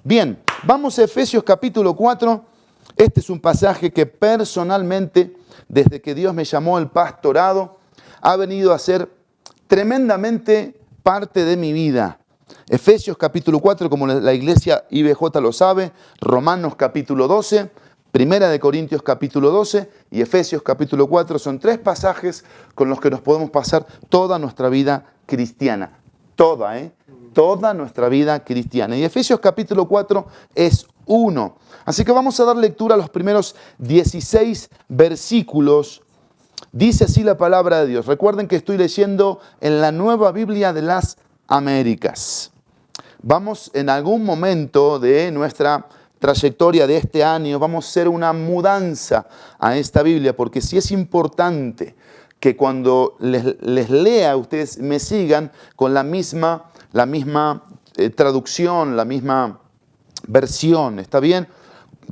Bien, vamos a Efesios capítulo 4. Este es un pasaje que personalmente, desde que Dios me llamó al pastorado, ha venido a ser tremendamente parte de mi vida. Efesios capítulo 4, como la iglesia IBJ lo sabe, Romanos capítulo 12, Primera de Corintios capítulo 12 y Efesios capítulo 4 son tres pasajes con los que nos podemos pasar toda nuestra vida cristiana. Toda nuestra vida cristiana. Y Efesios capítulo 4 es uno. Así que vamos a dar lectura a los primeros 16 versículos. Dice así la palabra de Dios. Recuerden que estoy leyendo en la Nueva Biblia de las Américas. Vamos en algún momento de nuestra trayectoria de este año, vamos a hacer una mudanza a esta Biblia, porque sí es importante que cuando les lea, ustedes me sigan con la misma traducción, la misma versión, ¿está bien?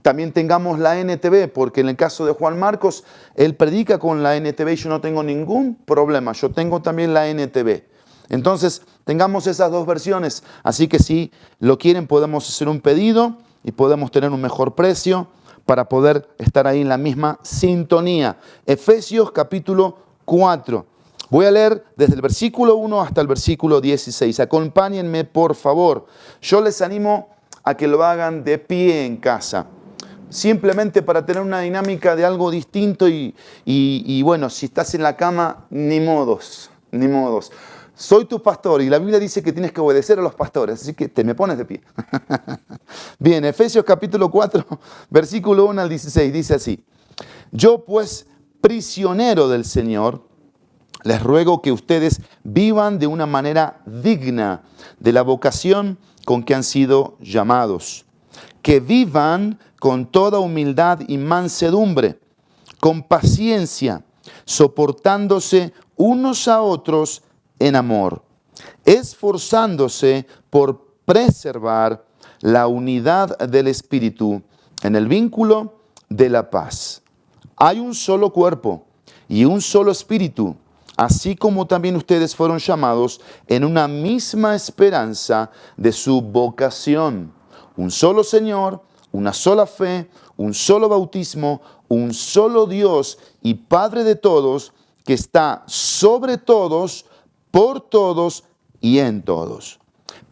También tengamos la NTV, porque en el caso de Juan Marcos, él predica con la NTV y yo no tengo ningún problema, yo tengo también la NTV. Entonces, tengamos esas dos versiones, así que si lo quieren podemos hacer un pedido y podemos tener un mejor precio para poder estar ahí en la misma sintonía. Efesios capítulo 4. Voy a leer desde el versículo 1 hasta el versículo 16. Acompáñenme, por favor. Yo les animo a que lo hagan de pie en casa. Simplemente para tener una dinámica de algo distinto y bueno, si estás en la cama, ni modos. Soy tu pastor y la Biblia dice que tienes que obedecer a los pastores, así que te me pones de pie. Bien, Efesios capítulo 4, versículo 1 al 16, dice así. Yo pues, prisionero del Señor, les ruego que ustedes vivan de una manera digna de la vocación con que han sido llamados. Que vivan con toda humildad y mansedumbre, con paciencia, soportándose unos a otros en amor, esforzándose por preservar la unidad del Espíritu en el vínculo de la paz. Hay un solo cuerpo y un solo Espíritu, así como también ustedes fueron llamados en una misma esperanza de su vocación. Un solo Señor, una sola fe, un solo bautismo, un solo Dios y Padre de todos, que está sobre todos, por todos y en todos.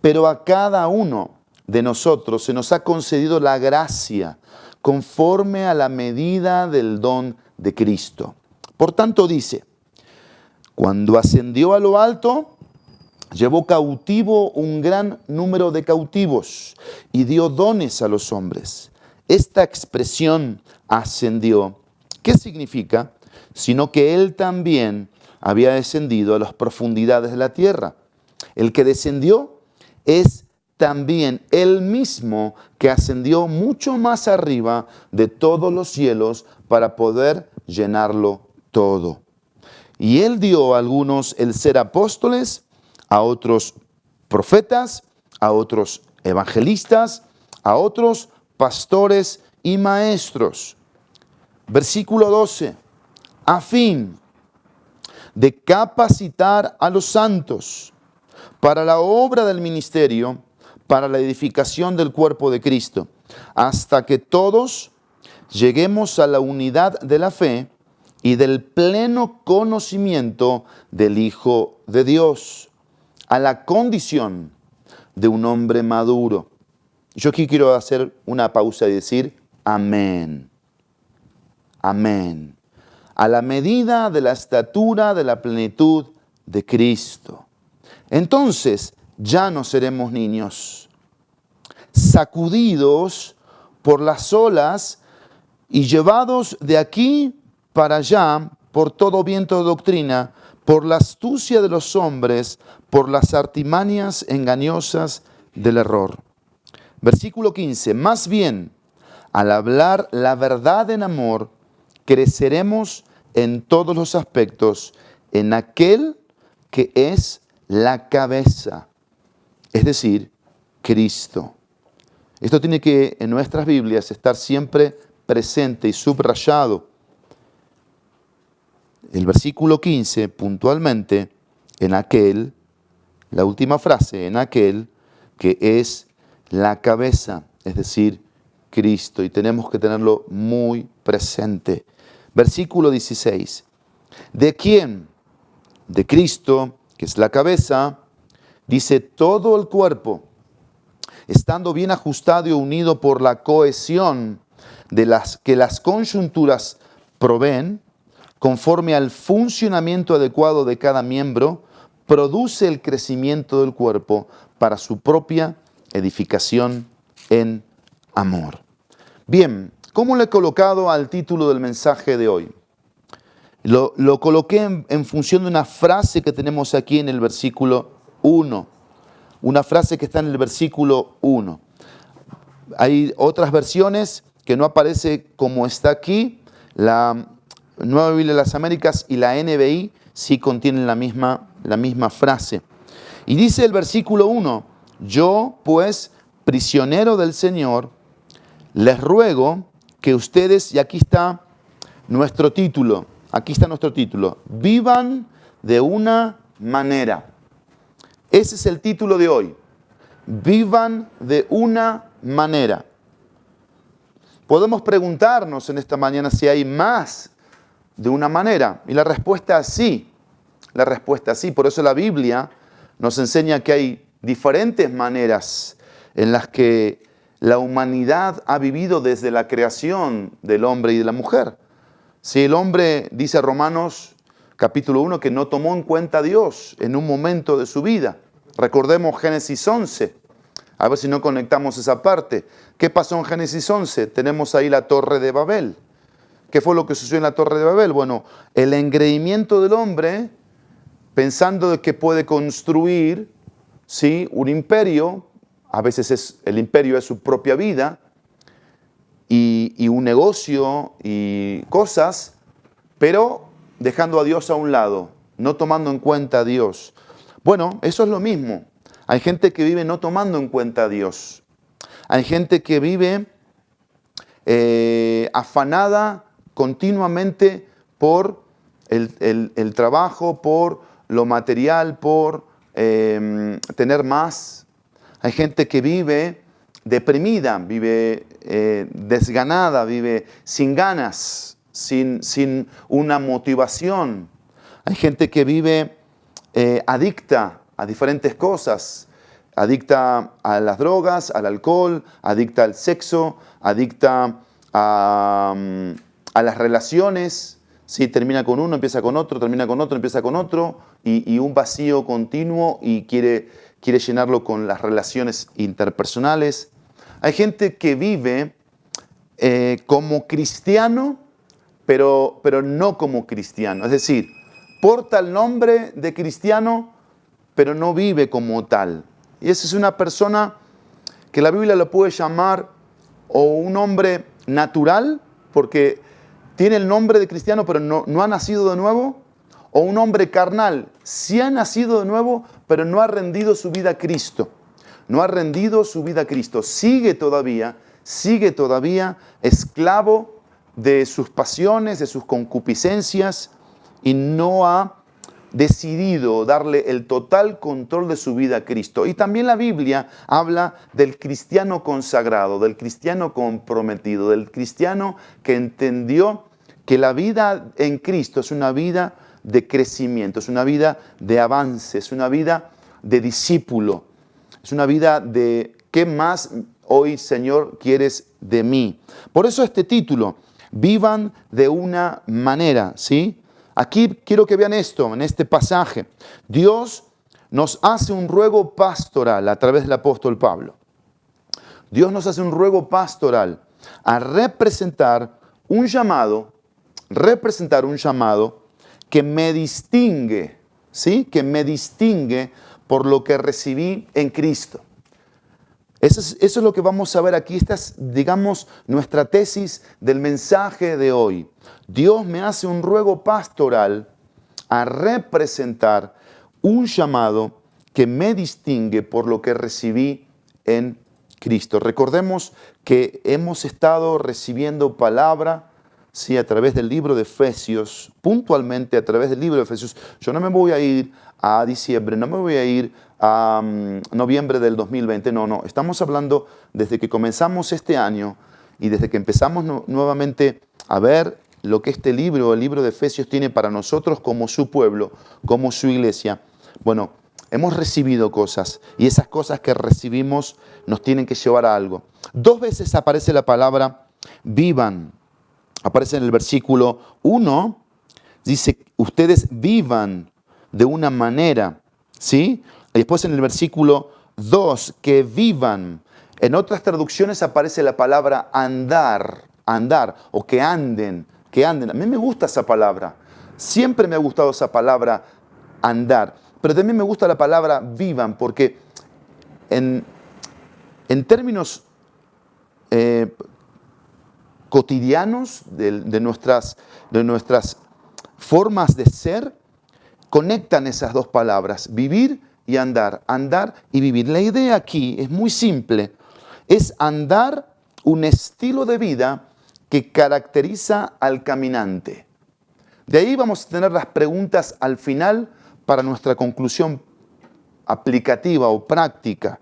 Pero a cada uno de nosotros se nos ha concedido la gracia conforme a la medida del don de Cristo. Por tanto dice, cuando ascendió a lo alto, llevó cautivo un gran número de cautivos y dio dones a los hombres. Esta expresión ascendió, ¿qué significa? Sino que Él también había descendido a las profundidades de la tierra. El que descendió es también Él mismo que ascendió mucho más arriba de todos los cielos para poder llenarlo todo. Y Él dio a algunos el ser apóstoles, a otros profetas, a otros evangelistas, a otros pastores y maestros. Versículo 12. A fin de capacitar a los santos para la obra del ministerio, para la edificación del cuerpo de Cristo, hasta que todos lleguemos a la unidad de la fe y del pleno conocimiento del Hijo de Dios, a la condición de un hombre maduro. Yo aquí quiero hacer una pausa y decir amén. Amén. A la medida de la estatura de la plenitud de Cristo. Entonces ya no seremos niños, sacudidos por las olas y llevados de aquí para allá por todo viento de doctrina, por la astucia de los hombres, por las artimañas engañosas del error. Versículo 15. Más bien, al hablar la verdad en amor, creceremos en todos los aspectos en aquel que es la cabeza, es decir, Cristo. Esto tiene que en nuestras Biblias estar siempre presente y subrayado. El versículo 15, puntualmente, en aquel, la última frase, en aquel que es la cabeza, es decir, Cristo, y tenemos que tenerlo muy presente. Versículo 16. ¿De quién? De Cristo, que es la cabeza, dice todo el cuerpo, estando bien ajustado y unido por la cohesión de las que las coyunturas proveen, conforme al funcionamiento adecuado de cada miembro, produce el crecimiento del cuerpo para su propia edificación en amor. Bien, ¿cómo le he colocado al título del mensaje de hoy? Lo coloqué en función de una frase que tenemos aquí en el versículo 1. Una frase que está en el versículo 1. Hay otras versiones que no aparece como está aquí. La Nueva Biblia de las Américas y la NBI sí contienen la misma frase. Y dice el versículo 1, yo pues, prisionero del Señor, les ruego que ustedes, y aquí está nuestro título, vivan de una manera. Ese es el título de hoy. Vivan de una manera. Podemos preguntarnos en esta mañana si hay más de una manera. Y la respuesta es sí. La respuesta es sí. Por eso la Biblia nos enseña que hay diferentes maneras en las que la humanidad ha vivido desde la creación del hombre y de la mujer. Si el hombre, dice Romanos capítulo 1, que no tomó en cuenta a Dios en un momento de su vida. Recordemos Génesis 11. A ver si no conectamos esa parte. ¿Qué pasó en Génesis 11? Tenemos ahí la Torre de Babel. ¿Qué fue lo que sucedió en la Torre de Babel? Bueno, el engreimiento del hombre, pensando de que puede construir, ¿sí?, un imperio. A veces el imperio es su propia vida y un negocio y cosas, pero dejando a Dios a un lado, no tomando en cuenta a Dios. Bueno, eso es lo mismo. Hay gente que vive no tomando en cuenta a Dios. Hay gente que vive afanada continuamente por el trabajo, por lo material, por tener más. Hay gente que vive deprimida, vive desganada, vive sin ganas, sin una motivación. Hay gente que vive adicta a diferentes cosas, adicta a las drogas, al alcohol, adicta al sexo, adicta a las relaciones. Sí, termina con uno, empieza con otro, termina con otro, empieza con otro, y un vacío continuo y quiere llenarlo con las relaciones interpersonales. Hay gente que vive como cristiano, pero no como cristiano. Es decir, porta el nombre de cristiano, pero no vive como tal. Y esa es una persona que la Biblia lo puede llamar o un hombre natural, porque tiene el nombre de cristiano, pero no ha nacido de nuevo, o un hombre carnal, sí ha nacido de nuevo, pero no ha rendido su vida a Cristo. No ha rendido su vida a Cristo. Sigue todavía esclavo de sus pasiones, de sus concupiscencias, y no ha decidido darle el total control de su vida a Cristo. Y también la Biblia habla del cristiano consagrado, del cristiano comprometido, del cristiano que entendió que la vida en Cristo es una vida de crecimiento, es una vida de avance, es una vida de discípulo, es una vida de ¿qué más hoy, Señor, quieres de mí? Por eso este título, vivan de una manera, ¿sí? Aquí quiero que vean esto, en este pasaje. Dios nos hace un ruego pastoral a través del apóstol Pablo. Dios nos hace un ruego pastoral a representar un llamado que me distingue, ¿sí? Que me distingue por lo que recibí en Cristo. Eso es lo que vamos a ver aquí. Esta es, digamos, nuestra tesis del mensaje de hoy. Dios me hace un ruego pastoral a representar un llamado que me distingue por lo que recibí en Cristo. Recordemos que hemos estado recibiendo palabra, ¿sí? A través del libro de Efesios, puntualmente a través del libro de Efesios. Yo no me voy a ir a diciembre, no me voy a ir a noviembre del 2020, no. Estamos hablando desde que comenzamos este año y desde que empezamos nuevamente a ver lo que este libro, el libro de Efesios, tiene para nosotros como su pueblo, como su iglesia. Bueno, hemos recibido cosas y esas cosas que recibimos nos tienen que llevar a algo. 2 veces aparece la palabra vivan. Aparece en el versículo 1, dice, ustedes vivan de una manera, ¿sí? Y después en el versículo 2, que vivan. En otras traducciones aparece la palabra andar, o que anden. A mí me gusta esa palabra. Siempre me ha gustado esa palabra andar. Pero también me gusta la palabra vivan, porque en términos cotidianos de nuestras formas de ser, conectan esas 2 palabras, vivir y andar y vivir. La idea aquí es muy simple, es andar un estilo de vida que caracteriza al caminante. De ahí vamos a tener las preguntas al final para nuestra conclusión aplicativa o práctica.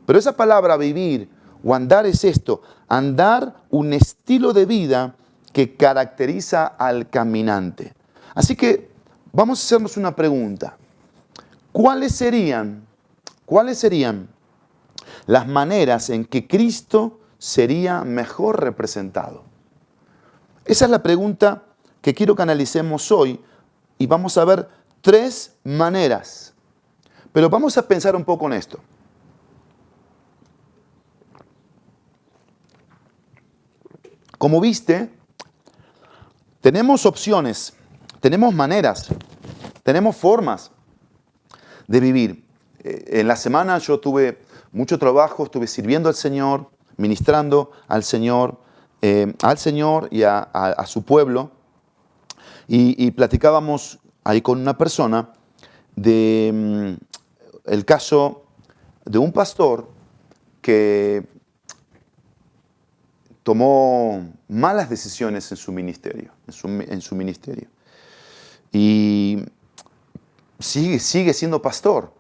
Pero esa palabra vivir o andar es esto, andar un estilo de vida que caracteriza al caminante. Así que vamos a hacernos una pregunta. ¿Cuáles serían las maneras en que Cristo sería mejor representado? Esa es la pregunta que quiero que analicemos hoy y vamos a ver 3 maneras. Pero vamos a pensar un poco en esto. Como viste, tenemos opciones, tenemos maneras, tenemos formas de vivir. En la semana yo tuve mucho trabajo, estuve sirviendo al Señor, ministrando al Señor y a su pueblo. Y platicábamos ahí con una persona de el caso de un pastor que tomó malas decisiones en su ministerio, Y sigue siendo pastor.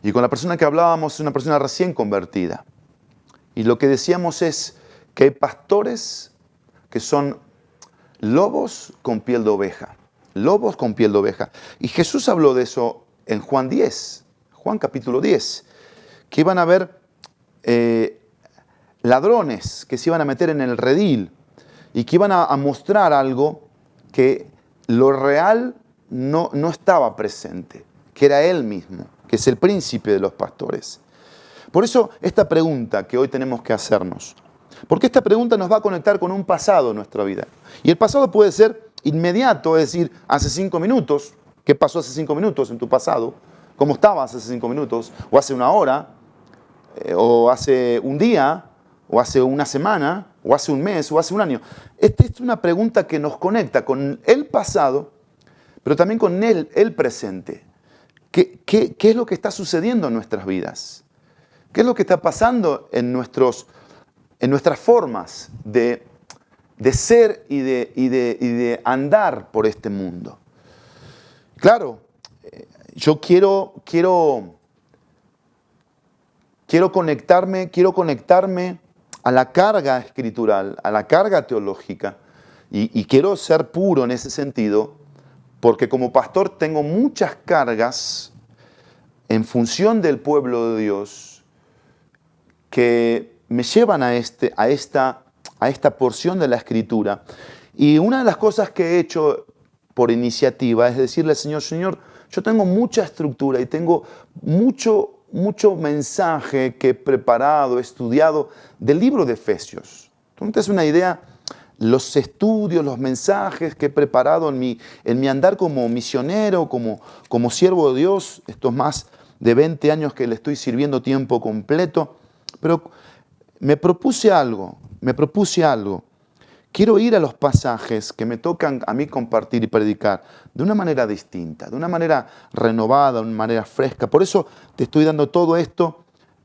Y con la persona que hablábamos es una persona recién convertida. Y lo que decíamos es que hay pastores que son lobos con piel de oveja. Y Jesús habló de eso en Juan capítulo 10, que iban a haber ladrones que se iban a meter en el redil y que iban a mostrar algo que lo real no estaba presente, que era Él mismo, que es el príncipe de los pastores. Por eso esta pregunta que hoy tenemos que hacernos, porque esta pregunta nos va a conectar con un pasado en nuestra vida. Y el pasado puede ser inmediato, es decir, hace 5 minutos. ¿Qué pasó hace 5 minutos en tu pasado? ¿Cómo estabas hace 5 minutos? ¿O hace una hora? ¿O hace un día? ¿O hace una semana? ¿O hace un mes? ¿O hace un año? Esta es una pregunta que nos conecta con el pasado, pero también con el presente. ¿Qué es lo que está sucediendo en nuestras vidas? ¿Qué es lo que está pasando en nuestras formas de ser y de andar por este mundo? Claro, yo quiero conectarme a la carga escritural, a la carga teológica, y quiero ser puro en ese sentido, porque como pastor tengo muchas cargas en función del pueblo de Dios que me llevan a esta porción de la Escritura. Y una de las cosas que he hecho por iniciativa es decirle al Señor, Señor, yo tengo mucha estructura y tengo mucho mensaje que he preparado, he estudiado del libro de Efesios. Tú no te das una idea, los estudios, los mensajes que he preparado en mi andar como misionero, como siervo de Dios, estos más de 20 años que le estoy sirviendo tiempo completo. Pero me propuse algo. Quiero ir a los pasajes que me tocan a mí compartir y predicar de una manera distinta, de una manera renovada, de una manera fresca. Por eso te estoy dando todo esto,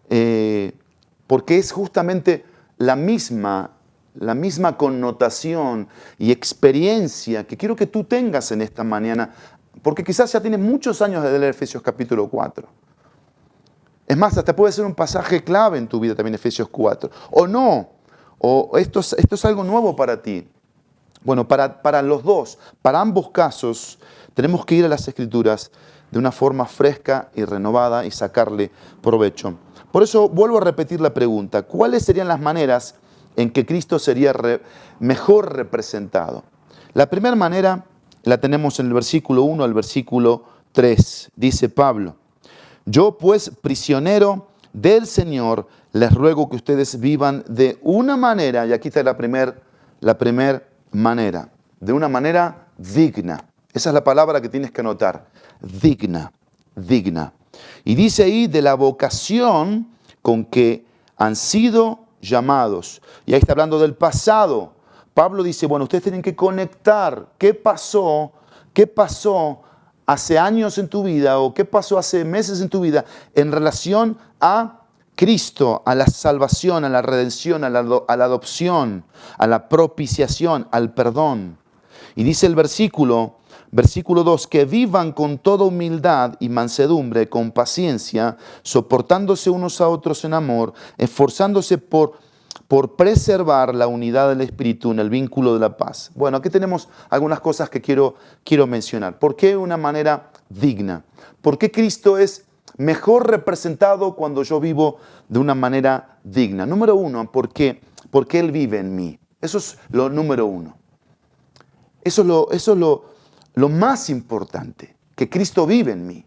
porque es justamente la misma la misma connotación y experiencia que quiero que tú tengas en esta mañana, porque quizás ya tienes muchos años de leer Efesios capítulo 4. Es más, hasta puede ser un pasaje clave en tu vida también Efesios 4. O no, o esto es algo nuevo para ti. Bueno, para los dos, para ambos casos, tenemos que ir a las Escrituras de una forma fresca y renovada y sacarle provecho. Por eso vuelvo a repetir la pregunta. ¿Cuáles serían las maneras en que Cristo sería mejor representado? La primera manera la tenemos en el versículo 1 al versículo 3. Dice Pablo: yo pues, prisionero del Señor, les ruego que ustedes vivan de una manera, y aquí está la primera manera, de una manera digna. Esa es la palabra que tienes que anotar, digna, digna. Y dice ahí de la vocación con que han sido llamados. Y ahí está hablando del pasado. Pablo dice, bueno, ustedes tienen que conectar qué pasó hace años en tu vida o qué pasó hace meses en tu vida en relación a Cristo, a la salvación, a la redención, a la adopción, a la propiciación, al perdón. Y dice el versículo 2, que vivan con toda humildad y mansedumbre, con paciencia, soportándose unos a otros en amor, esforzándose por preservar la unidad del Espíritu en el vínculo de la paz. Bueno, aquí tenemos algunas cosas que quiero mencionar. ¿Por qué de una manera digna? ¿Por qué Cristo es mejor representado cuando yo vivo de una manera digna? Número uno, porque Él vive en mí. Eso es lo número uno. Eso es lo más importante, que Cristo vive en mí,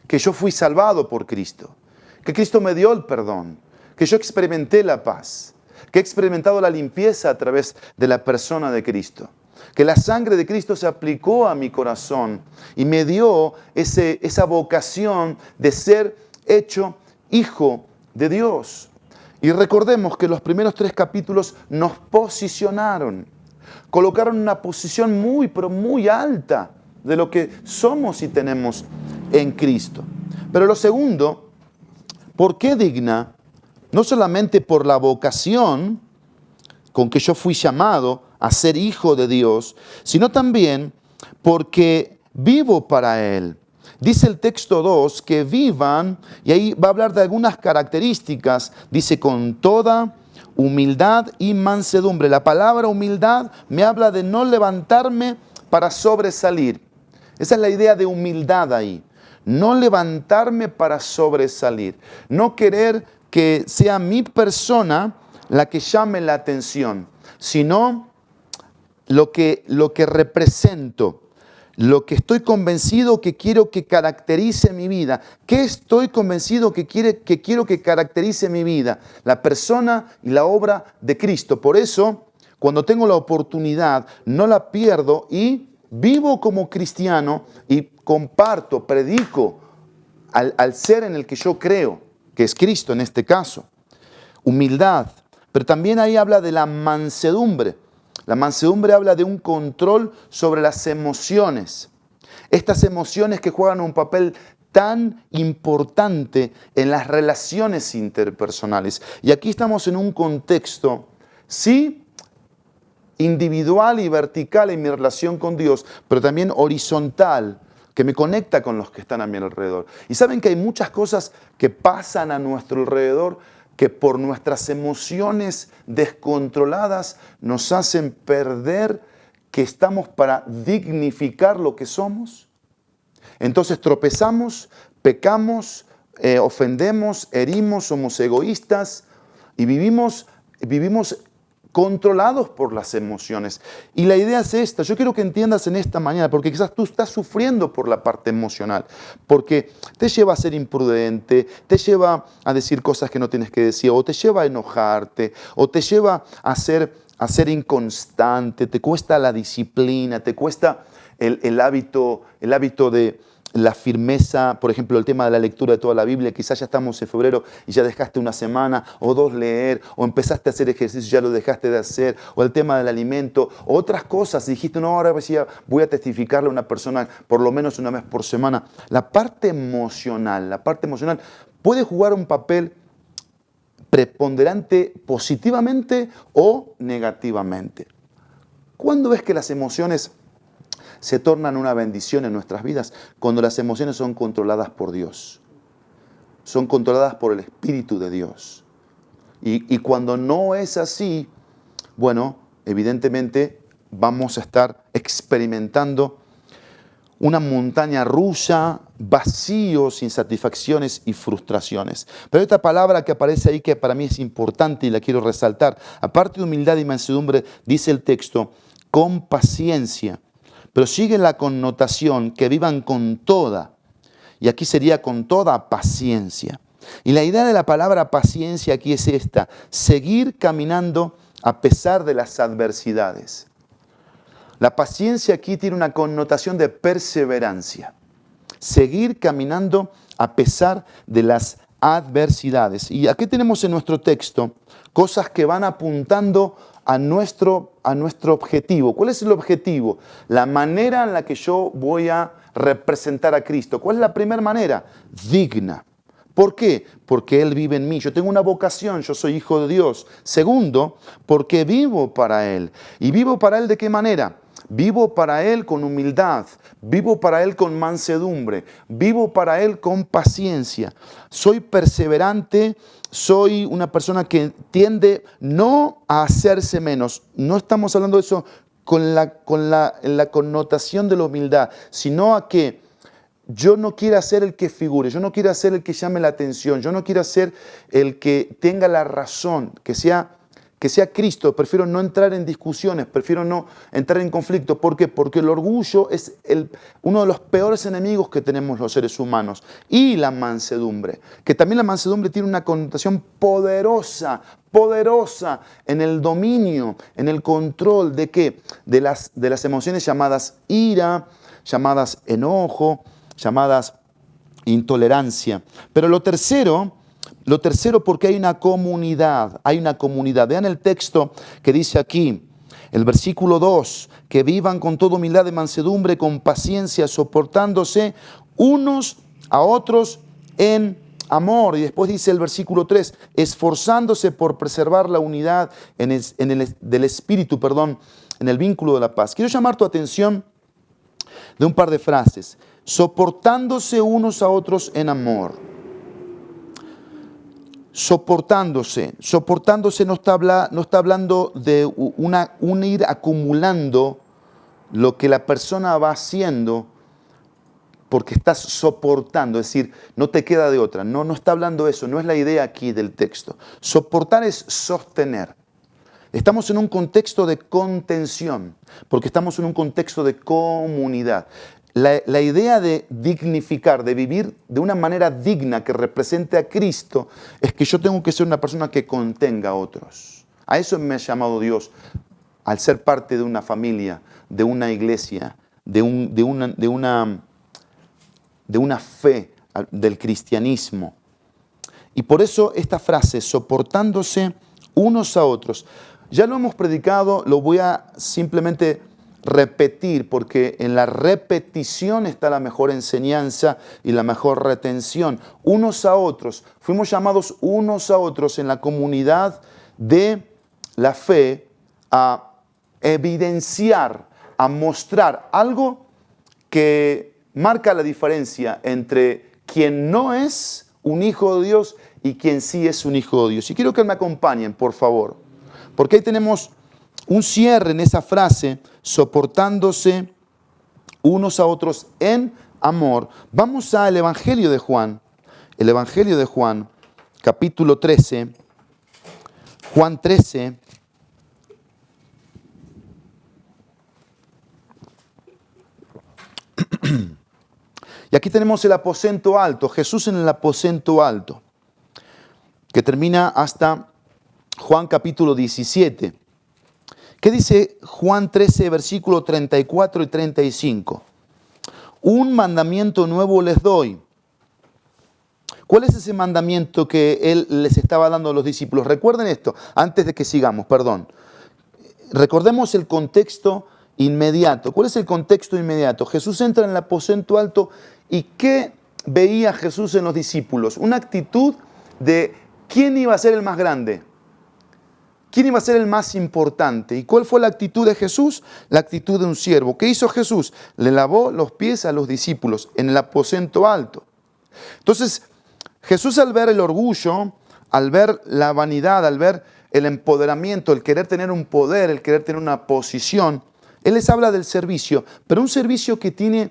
que yo fui salvado por Cristo, que Cristo me dio el perdón, que yo experimenté la paz, que he experimentado la limpieza a través de la persona de Cristo, que la sangre de Cristo se aplicó a mi corazón y me dio esa vocación de ser hecho hijo de Dios. Y recordemos que los primeros 3 capítulos nos posicionaron, colocaron una posición muy, pero muy alta de lo que somos y tenemos en Cristo. Pero lo segundo, ¿por qué digna? No solamente por la vocación con que yo fui llamado a ser hijo de Dios, sino también porque vivo para Él. Dice el texto 2 que vivan, y ahí va a hablar de algunas características, dice con toda humildad y mansedumbre. La palabra humildad me habla de no levantarme para sobresalir. Esa es la idea de humildad ahí. No levantarme para sobresalir. No querer que sea mi persona la que llame la atención, sino lo que represento, lo que estoy convencido que quiero que caracterice mi vida. ¿Qué estoy convencido que quiero que caracterice mi vida? La persona y la obra de Cristo. Por eso, cuando tengo la oportunidad, no la pierdo y vivo como cristiano y comparto, predico al ser en el que yo creo, que es Cristo en este caso. Humildad. Pero también ahí habla de la mansedumbre. La mansedumbre habla de un control sobre las emociones. Estas emociones que juegan un papel tan importante en las relaciones interpersonales. Y aquí estamos en un contexto, sí, individual y vertical en mi relación con Dios, pero también horizontal, que me conecta con los que están a mi alrededor. Y saben que hay muchas cosas que pasan a nuestro alrededor que por nuestras emociones descontroladas nos hacen perder que estamos para dignificar lo que somos. Entonces tropezamos, pecamos, ofendemos, herimos, somos egoístas y vivimos controlados por las emociones. Y la idea es esta, yo quiero que entiendas en esta mañana, porque quizás tú estás sufriendo por la parte emocional, porque te lleva a ser imprudente, te lleva a decir cosas que no tienes que decir, o te lleva a enojarte, o te lleva a ser inconstante, te cuesta la disciplina, te cuesta el hábito de la firmeza, por ejemplo, el tema de la lectura de toda la Biblia. Quizás ya estamos en febrero y ya dejaste una semana o 2 leer, o empezaste a hacer ejercicio y ya lo dejaste de hacer, o el tema del alimento, o otras cosas. Y dijiste, no, ahora voy a testificarle a una persona por lo menos una vez por semana. La parte emocional puede jugar un papel preponderante positivamente o negativamente. ¿Cuándo es que las emociones se tornan una bendición en nuestras vidas? Cuando las emociones son controladas por Dios. Son controladas por el Espíritu de Dios. Y cuando no es así, bueno, evidentemente vamos a estar experimentando una montaña rusa, vacíos, insatisfacciones y frustraciones. Pero hay otra palabra que aparece ahí que para mí es importante y la quiero resaltar. Aparte de humildad y mansedumbre, dice el texto, con paciencia. Pero sigue la connotación que vivan con toda. Y aquí sería con toda paciencia. Y la idea de la palabra paciencia aquí es esta: seguir caminando a pesar de las adversidades. La paciencia aquí tiene una connotación de perseverancia. Seguir caminando a pesar de las adversidades. Y aquí tenemos en nuestro texto cosas que van apuntando a nuestro objetivo. ¿Cuál es el objetivo? La manera en la que yo voy a representar a Cristo. ¿Cuál es la primera manera? Digna. ¿Por qué? Porque Él vive en mí. Yo tengo una vocación, yo soy hijo de Dios. Segundo, porque vivo para Él. ¿Y vivo para Él de qué manera? Vivo para Él con humildad, vivo para Él con mansedumbre, vivo para Él con paciencia. Soy perseverante, soy una persona que tiende no a hacerse menos. No estamos hablando de eso con la connotación de la humildad, sino a que yo no quiero ser el que figure, yo no quiero ser el que llame la atención, yo no quiero ser el que tenga la razón, que sea Cristo. Prefiero no entrar en discusiones, prefiero no entrar en conflicto. ¿Por qué? Porque el orgullo es uno de los peores enemigos que tenemos los seres humanos. Y la mansedumbre, que también la mansedumbre tiene una connotación poderosa en el dominio, en el control de ¿qué? De las emociones llamadas ira, llamadas enojo, llamadas intolerancia. Pero lo tercero, porque hay una comunidad. Vean el texto que dice aquí, el versículo 2, que vivan con toda humildad y mansedumbre, con paciencia, soportándose unos a otros en amor. Y después dice el versículo 3, esforzándose por preservar la unidad del espíritu, en el vínculo de la paz. Quiero llamar tu atención de un par de frases. Soportándose unos a otros en amor. Soportándose no está hablando de un ir acumulando lo que la persona va haciendo porque estás soportando, es decir, no te queda de otra. No está hablando eso, no es la idea aquí del texto. Soportar es sostener. Estamos en un contexto de contención, porque estamos en un contexto de comunidad. La idea de dignificar, de vivir de una manera digna que represente a Cristo, es que yo tengo que ser una persona que contenga a otros. A eso me ha llamado Dios, al ser parte de una familia, de una iglesia, de una fe del cristianismo. Y por eso esta frase, soportándose unos a otros. Ya lo hemos predicado, lo voy a simplemente repetir, porque en la repetición está la mejor enseñanza y la mejor retención. Unos a otros, fuimos llamados unos a otros en la comunidad de la fe a evidenciar, a mostrar algo que marca la diferencia entre quien no es un hijo de Dios y quien sí es un hijo de Dios. Y quiero que me acompañen, por favor, porque ahí tenemos un cierre en esa frase, soportándose unos a otros en amor. Vamos al Evangelio de Juan. El Evangelio de Juan, capítulo 13. Juan 13. Y aquí tenemos el aposento alto, Jesús en el aposento alto, que termina hasta Juan capítulo 17. ¿Qué dice Juan 13, versículos 34 y 35? Un mandamiento nuevo les doy. ¿Cuál es ese mandamiento que Él les estaba dando a los discípulos? Recuerden esto, antes de que sigamos, Recordemos el contexto inmediato. ¿Cuál es el contexto inmediato? Jesús entra en el aposento alto y ¿qué veía Jesús en los discípulos? Una actitud de ¿quién iba a ser el más grande? ¿Quién iba a ser el más importante? ¿Y cuál fue la actitud de Jesús? La actitud de un siervo. ¿Qué hizo Jesús? Le lavó los pies a los discípulos en el aposento alto. Entonces, Jesús, al ver el orgullo, al ver la vanidad, al ver el empoderamiento, el querer tener un poder, el querer tener una posición, Él les habla del servicio, pero un servicio que tiene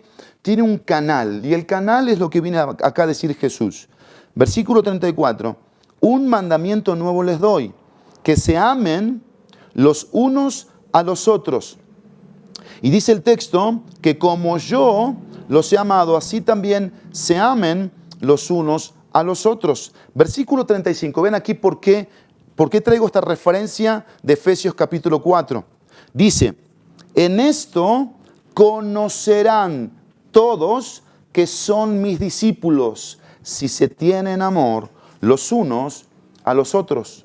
un canal, y el canal es lo que viene acá a decir Jesús. Versículo 34, un mandamiento nuevo les doy, que se amen los unos a los otros. Y dice el texto que como yo los he amado, así también se amen los unos a los otros. Versículo 35, ven aquí por qué traigo esta referencia de Efesios capítulo 4. Dice, en esto conocerán todos que son mis discípulos, si se tienen amor los unos a los otros.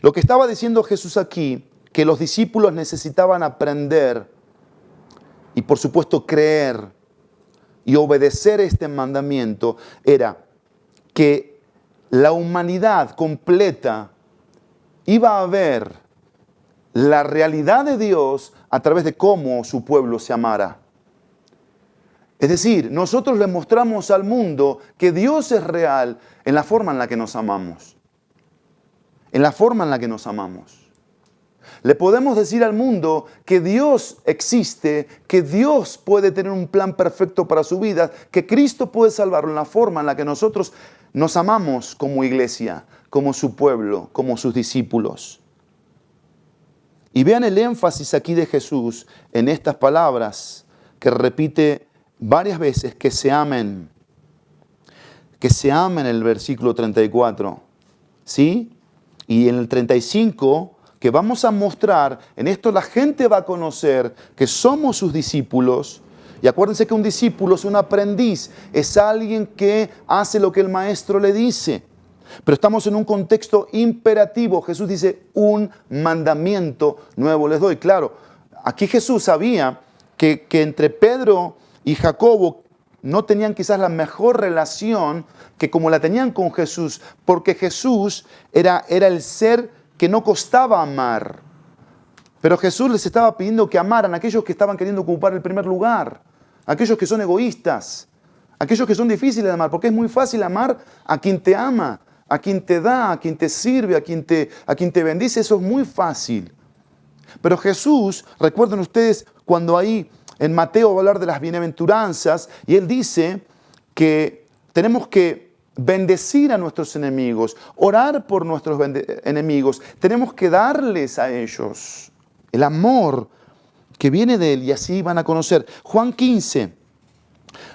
Lo que estaba diciendo Jesús aquí, que los discípulos necesitaban aprender y por supuesto creer y obedecer este mandamiento, era que la humanidad completa iba a ver la realidad de Dios a través de cómo su pueblo se amara. Es decir, nosotros le mostramos al mundo que Dios es real en la forma en la que nos amamos. En la forma en la que nos amamos. Le podemos decir al mundo que Dios existe, que Dios puede tener un plan perfecto para su vida, que Cristo puede salvarlo en la forma en la que nosotros nos amamos como iglesia, como su pueblo, como sus discípulos. Y vean el énfasis aquí de Jesús en estas palabras que repite varias veces, que se amen. Que se amen, el versículo 34. ¿Sí? Y en el 35, que vamos a mostrar, en esto la gente va a conocer que somos sus discípulos. Y acuérdense que un discípulo es un aprendiz, es alguien que hace lo que el maestro le dice. Pero estamos en un contexto imperativo. Jesús dice, un mandamiento nuevo les doy. Claro, aquí Jesús sabía que entre Pedro y Jacobo no tenían quizás la mejor relación que como la tenían con Jesús, porque Jesús era el ser que no costaba amar. Pero Jesús les estaba pidiendo que amaran a aquellos que estaban queriendo ocupar el primer lugar, aquellos que son egoístas, aquellos que son difíciles de amar, porque es muy fácil amar a quien te ama, a quien te da, a quien te sirve, a quien te bendice, eso es muy fácil. Pero Jesús, recuerden ustedes cuando ahí en Mateo va a hablar de las bienaventuranzas y Él dice que tenemos que bendecir a nuestros enemigos, orar por nuestros enemigos, tenemos que darles a ellos el amor que viene de Él y así van a conocer. Juan 15,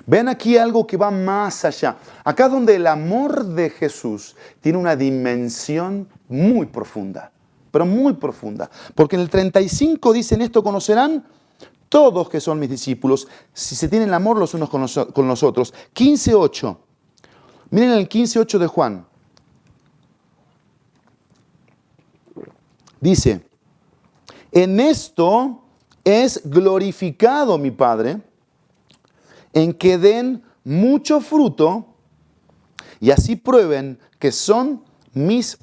ven aquí algo que va más allá. Acá es donde el amor de Jesús tiene una dimensión muy profunda, pero muy profunda. Porque en el 35 dicen esto conocerán todos que son mis discípulos, si se tienen amor los unos con los otros. 15:8. Miren el 15:8 de Juan. Dice, en esto es glorificado mi Padre, en que den mucho fruto y así prueben que son mis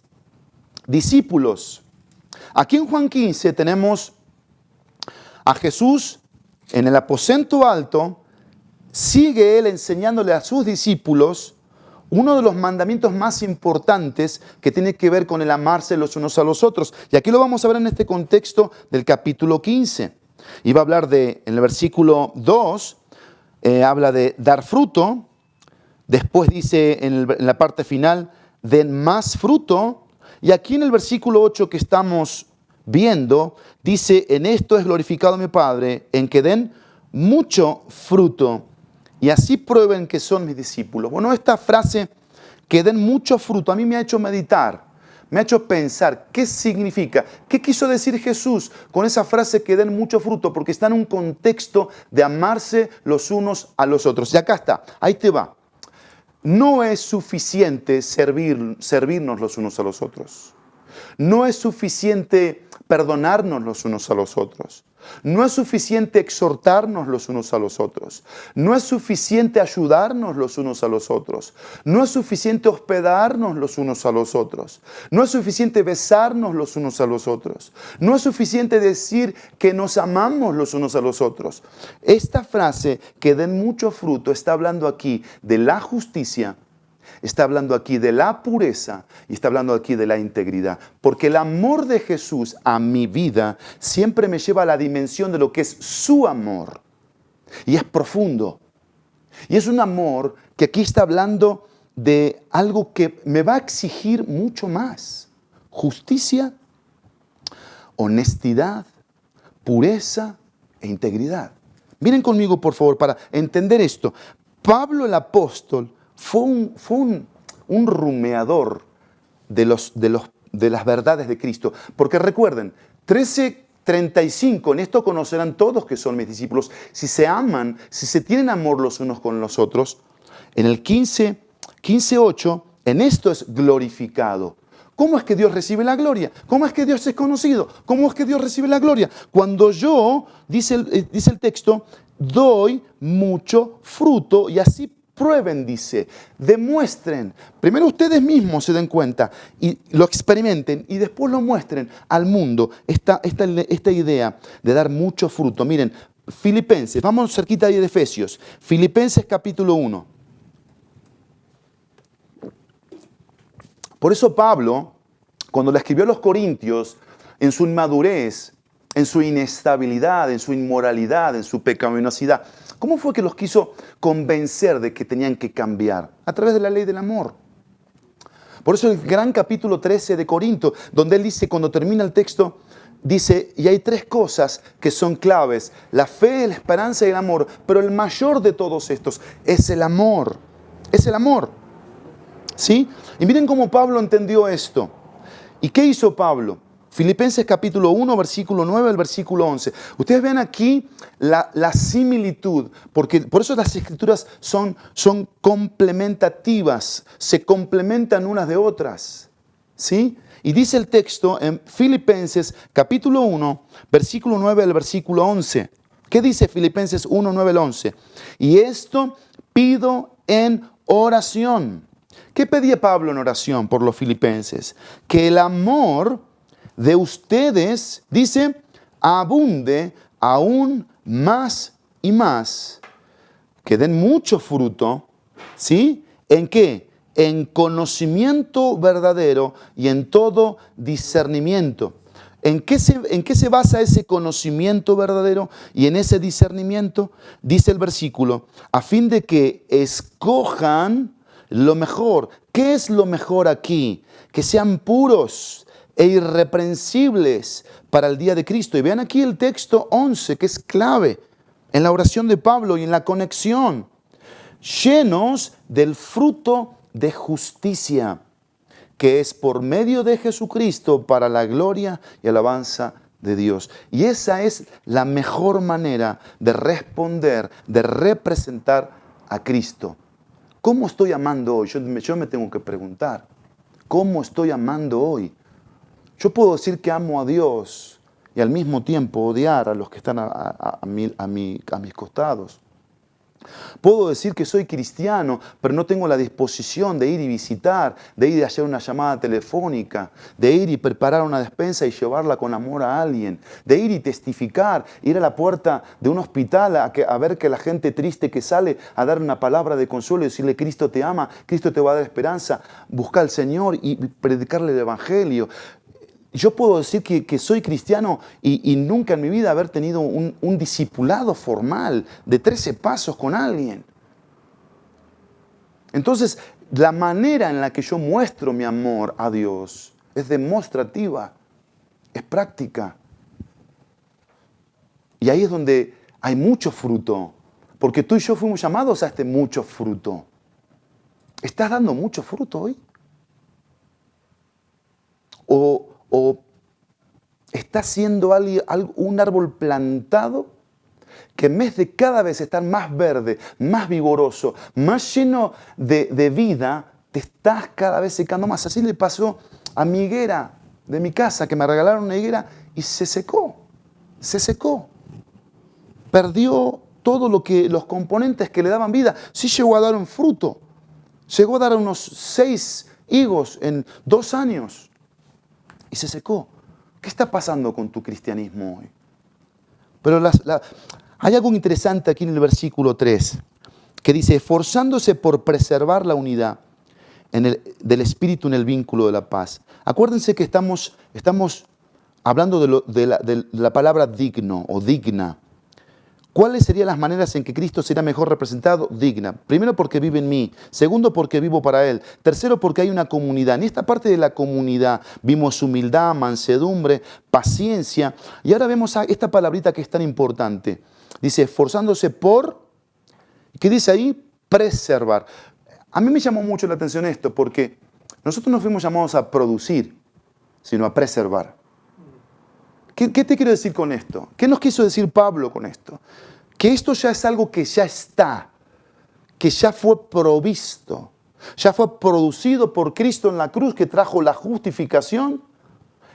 discípulos. Aquí en Juan 15 tenemos a Jesús en el aposento alto, sigue Él enseñándole a sus discípulos uno de los mandamientos más importantes que tiene que ver con el amarse los unos a los otros. Y aquí lo vamos a ver en este contexto del capítulo 15. Y va a hablar en el versículo 2, habla de dar fruto. Después dice en la parte final, den más fruto. Y aquí en el versículo 8 que estamos viendo, dice, en esto es glorificado mi Padre, en que den mucho fruto y así prueben que son mis discípulos. Bueno, esta frase, que den mucho fruto, a mí me ha hecho meditar, me ha hecho pensar qué significa, qué quiso decir Jesús con esa frase que den mucho fruto, porque está en un contexto de amarse los unos a los otros. Y acá está, ahí te va. No es suficiente servirnos los unos a los otros. No es suficiente perdonarnos los unos a los otros. No es suficiente exhortarnos los unos a los otros. No es suficiente ayudarnos los unos a los otros. No es suficiente hospedarnos los unos a los otros. No es suficiente besarnos los unos a los otros. No es suficiente decir que nos amamos los unos a los otros. Esta frase, que den mucho fruto, está hablando aquí de la justicia, está hablando aquí de la pureza y está hablando aquí de la integridad. Porque el amor de Jesús a mi vida siempre me lleva a la dimensión de lo que es su amor. Y es profundo. Y es un amor que aquí está hablando de algo que me va a exigir mucho más. Justicia, honestidad, pureza e integridad. Miren conmigo, por favor, para entender esto. Pablo el apóstol fue un rumeador de las verdades de Cristo. Porque recuerden, 13:35, en esto conocerán todos que son mis discípulos, si se aman, si se tienen amor los unos con los otros. En el 15:8, en esto es glorificado. ¿Cómo es que Dios recibe la gloria? ¿Cómo es que Dios es conocido? ¿Cómo es que Dios recibe la gloria? Cuando yo, dice el texto, doy mucho fruto y así prueben, dice, demuestren. Primero ustedes mismos se den cuenta y lo experimenten y después lo muestren al mundo. Esta idea de dar mucho fruto. Miren, Filipenses, vamos cerquita ahí de Efesios. Filipenses capítulo 1. Por eso Pablo, cuando le escribió a los Corintios, en su inmadurez, en su inestabilidad, en su inmoralidad, en su pecaminosidad, ¿cómo fue que los quiso convencer de que tenían que cambiar? A través de la ley del amor. Por eso el gran capítulo 13 de Corinto, donde él dice, cuando termina el texto, dice, y hay 3 cosas que son claves: la fe, la esperanza y el amor. Pero el mayor de todos estos es el amor. Es el amor. ¿Sí? Y miren cómo Pablo entendió esto. ¿Y qué hizo Pablo? Filipenses capítulo 1, versículo 9 al versículo 11. Ustedes ven aquí la similitud, porque por eso las escrituras son complementativas, se complementan unas de otras. ¿Sí? Y dice el texto en Filipenses capítulo 1, versículo 9 al versículo 11. ¿Qué dice Filipenses 1, 9 al 11? Y esto pido en oración. ¿Qué pedía Pablo en oración por los filipenses? Que el amor de ustedes, dice, abunde aún más y más. Que den mucho fruto, ¿sí? ¿En qué? En conocimiento verdadero y en todo discernimiento. ¿En qué se basa ese conocimiento verdadero y en ese discernimiento? Dice el versículo, a fin de que escojan lo mejor. ¿Qué es lo mejor aquí? Que sean puros e irreprensibles para el día de Cristo. Y vean aquí el texto 11, que es clave en la oración de Pablo y en la conexión. Llenos del fruto de justicia, que es por medio de Jesucristo para la gloria y alabanza de Dios. Y esa es la mejor manera de responder, de representar a Cristo. ¿Cómo estoy amando hoy? Yo me tengo que preguntar, ¿cómo estoy amando hoy? Yo puedo decir que amo a Dios y al mismo tiempo odiar a los que están a mis costados. Puedo decir que soy cristiano, pero no tengo la disposición de ir y visitar, de ir y hacer una llamada telefónica, de ir y preparar una despensa y llevarla con amor a alguien, de ir y testificar, ir a la puerta de un hospital a ver que la gente triste que sale a dar una palabra de consuelo y decirle Cristo te ama, Cristo te va a dar esperanza, busca al Señor y predicarle el Evangelio. Yo puedo decir que soy cristiano y nunca en mi vida haber tenido un discipulado formal de 13 pasos con alguien. Entonces, la manera en la que yo muestro mi amor a Dios es demostrativa, es práctica. Y ahí es donde hay mucho fruto, porque tú y yo fuimos llamados a este mucho fruto. ¿Estás dando mucho fruto hoy? ¿O está siendo un árbol plantado que en vez de cada vez estar más verde, más vigoroso, más lleno de vida, te estás cada vez secando más? Así le pasó a mi higuera. de mi casa que me regalaron una higuera y se secó. Se secó. Perdió todo los componentes que le daban vida. Sí llegó a dar un fruto. Llegó a dar unos 6 higos en 2 años. Y se secó. ¿Qué está pasando con tu cristianismo hoy? Pero hay algo interesante aquí en el versículo 3, que dice, esforzándose por preservar la unidad del Espíritu en el vínculo de la paz. Acuérdense que estamos hablando de la palabra digno o digna. ¿Cuáles serían las maneras en que Cristo será mejor representado? Digna. Primero, porque vive en mí. Segundo, porque vivo para Él. Tercero, porque hay una comunidad. En esta parte de la comunidad vimos humildad, mansedumbre, paciencia. Y ahora vemos esta palabrita que es tan importante. Dice, esforzándose por, ¿qué dice ahí? Preservar. A mí me llamó mucho la atención esto, porque nosotros no fuimos llamados a producir, sino a preservar. ¿Qué te quiero decir con esto? ¿Qué nos quiso decir Pablo con esto? Que esto ya es algo que ya está, que ya fue provisto, ya fue producido por Cristo en la cruz, que trajo la justificación.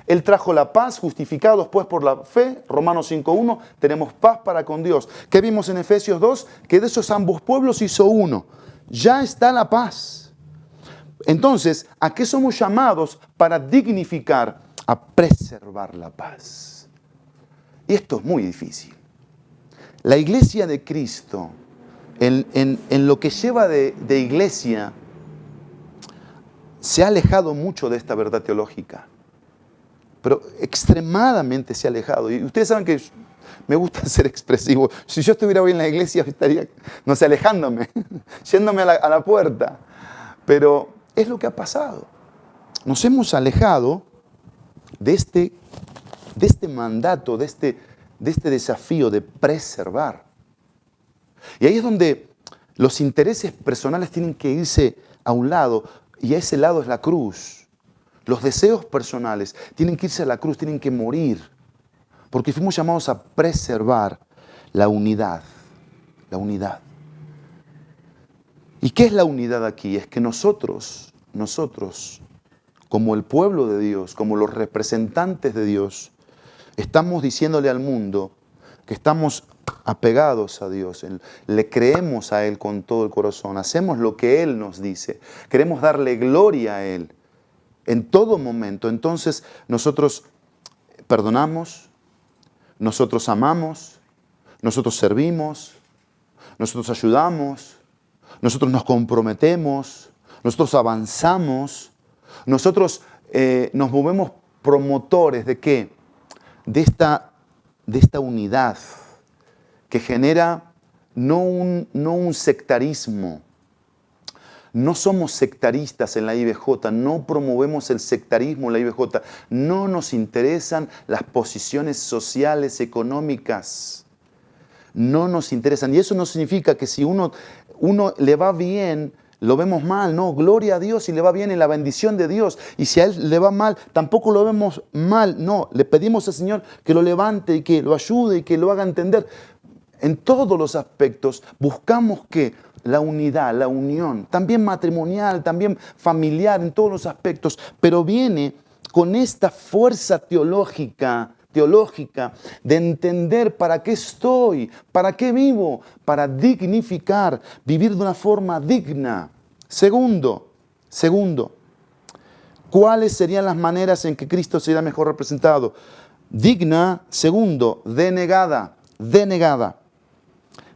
Él trajo la paz, justificados pues por la fe. Romanos 5.1, tenemos paz para con Dios. ¿Qué vimos en Efesios 2? Que de esos ambos pueblos hizo uno. Ya está la paz. Entonces, ¿a qué somos llamados? Para dignificar, a preservar la paz. Y esto es muy difícil. La iglesia de Cristo, en lo que lleva de iglesia, se ha alejado mucho de esta verdad teológica. Pero extremadamente se ha alejado. Y ustedes saben que me gusta ser expresivo. Si yo estuviera hoy en la iglesia, estaría, no sé, alejándome, yéndome a la puerta. Pero es lo que ha pasado. Nos hemos alejado de este mandato, de este desafío de preservar. Y ahí es donde los intereses personales tienen que irse a un lado, y a ese lado es la cruz. Los deseos personales tienen que irse a la cruz, tienen que morir, porque fuimos llamados a preservar la unidad. La unidad. ¿Y qué es la unidad aquí? Es que nosotros, como el pueblo de Dios, como los representantes de Dios, estamos diciéndole al mundo que estamos apegados a Dios, le creemos a Él con todo el corazón, hacemos lo que Él nos dice, queremos darle gloria a Él en todo momento. Entonces nosotros perdonamos, nosotros amamos, nosotros servimos, nosotros ayudamos, nosotros nos comprometemos, nosotros avanzamos, nosotros nos movemos promotores ¿de qué? De esta unidad que genera no un sectarismo. No somos sectaristas en la IBJ, no promovemos el sectarismo en la IBJ, no nos interesan las posiciones sociales, económicas, no nos interesan. Y eso no significa que si uno le va bien, lo vemos mal. No, gloria a Dios si le va bien en la bendición de Dios. Y si a Él le va mal, tampoco lo vemos mal. No, le pedimos al Señor que lo levante y que lo ayude y que lo haga entender. En todos los aspectos buscamos que la unidad, la unión, también matrimonial, también familiar, en todos los aspectos, pero viene con esta fuerza teológica de entender para qué estoy, para qué vivo, para dignificar, vivir de una forma digna. Segundo, ¿cuáles serían las maneras en que Cristo sería mejor representado? Digna, segundo, denegada.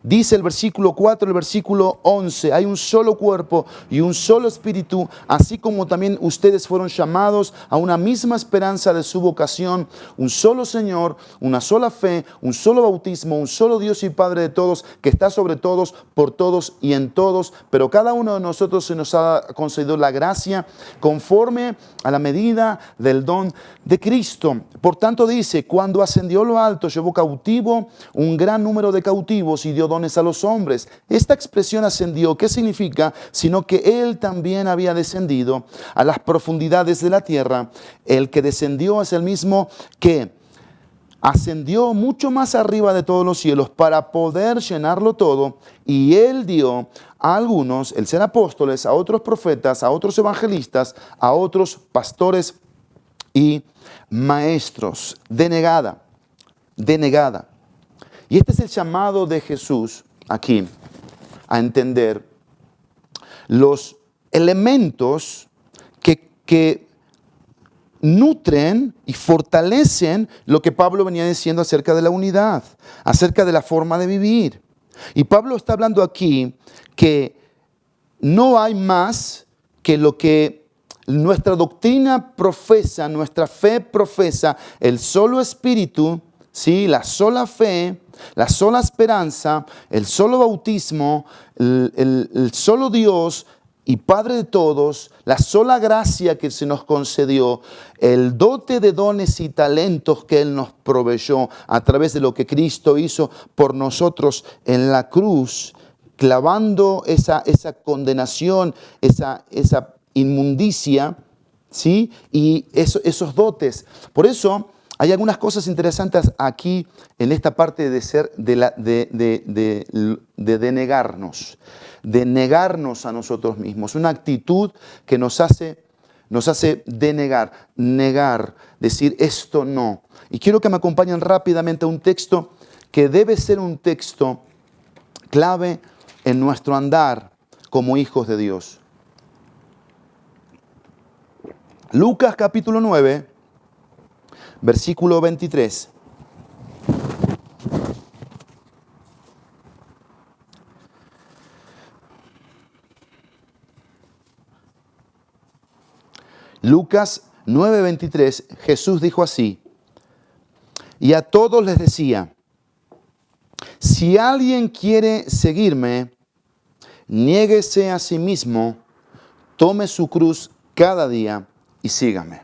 Dice el versículo 4, el versículo 11, hay un solo cuerpo y un solo espíritu, así como también ustedes fueron llamados a una misma esperanza de su vocación, un solo Señor, una sola fe, un solo bautismo, un solo Dios y Padre de todos, que está sobre todos, por todos y en todos, pero cada uno de nosotros se nos ha concedido la gracia conforme a la medida del don de Cristo. Por tanto dice, cuando ascendió a lo alto, llevó cautivo un gran número de cautivos y dio dones a los hombres. Esta expresión ascendió, ¿qué significa? Sino que Él también había descendido a las profundidades de la tierra. El que descendió es el mismo que ascendió mucho más arriba de todos los cielos para poder llenarlo todo. Y Él dio a algunos el ser apóstoles, a otros profetas, a otros evangelistas, a otros pastores y maestros. Denegada, denegada. Y este es el llamado de Jesús aquí a entender los elementos que nutren y fortalecen lo que Pablo venía diciendo acerca de la unidad, acerca de la forma de vivir. Y Pablo está hablando aquí que no hay más que lo que nuestra doctrina profesa, nuestra fe profesa, el solo Espíritu, ¿sí? La sola fe, la sola esperanza, el solo bautismo, el solo Dios y Padre de todos, la sola gracia que se nos concedió, el dote de dones y talentos que Él nos proveyó a través de lo que Cristo hizo por nosotros en la cruz, clavando esa condenación, esa inmundicia, ¿sí? Y esos dotes. Por eso hay algunas cosas interesantes aquí en esta parte de negarnos a nosotros mismos. Una actitud que nos hace negar, decir esto no. Y quiero que me acompañen rápidamente a un texto que debe ser un texto clave en nuestro andar como hijos de Dios. Lucas capítulo 9, versículo 23. Lucas 9:23, Jesús dijo así: y a todos les decía, si alguien quiere seguirme, niéguese a sí mismo, tome su cruz cada día y sígame.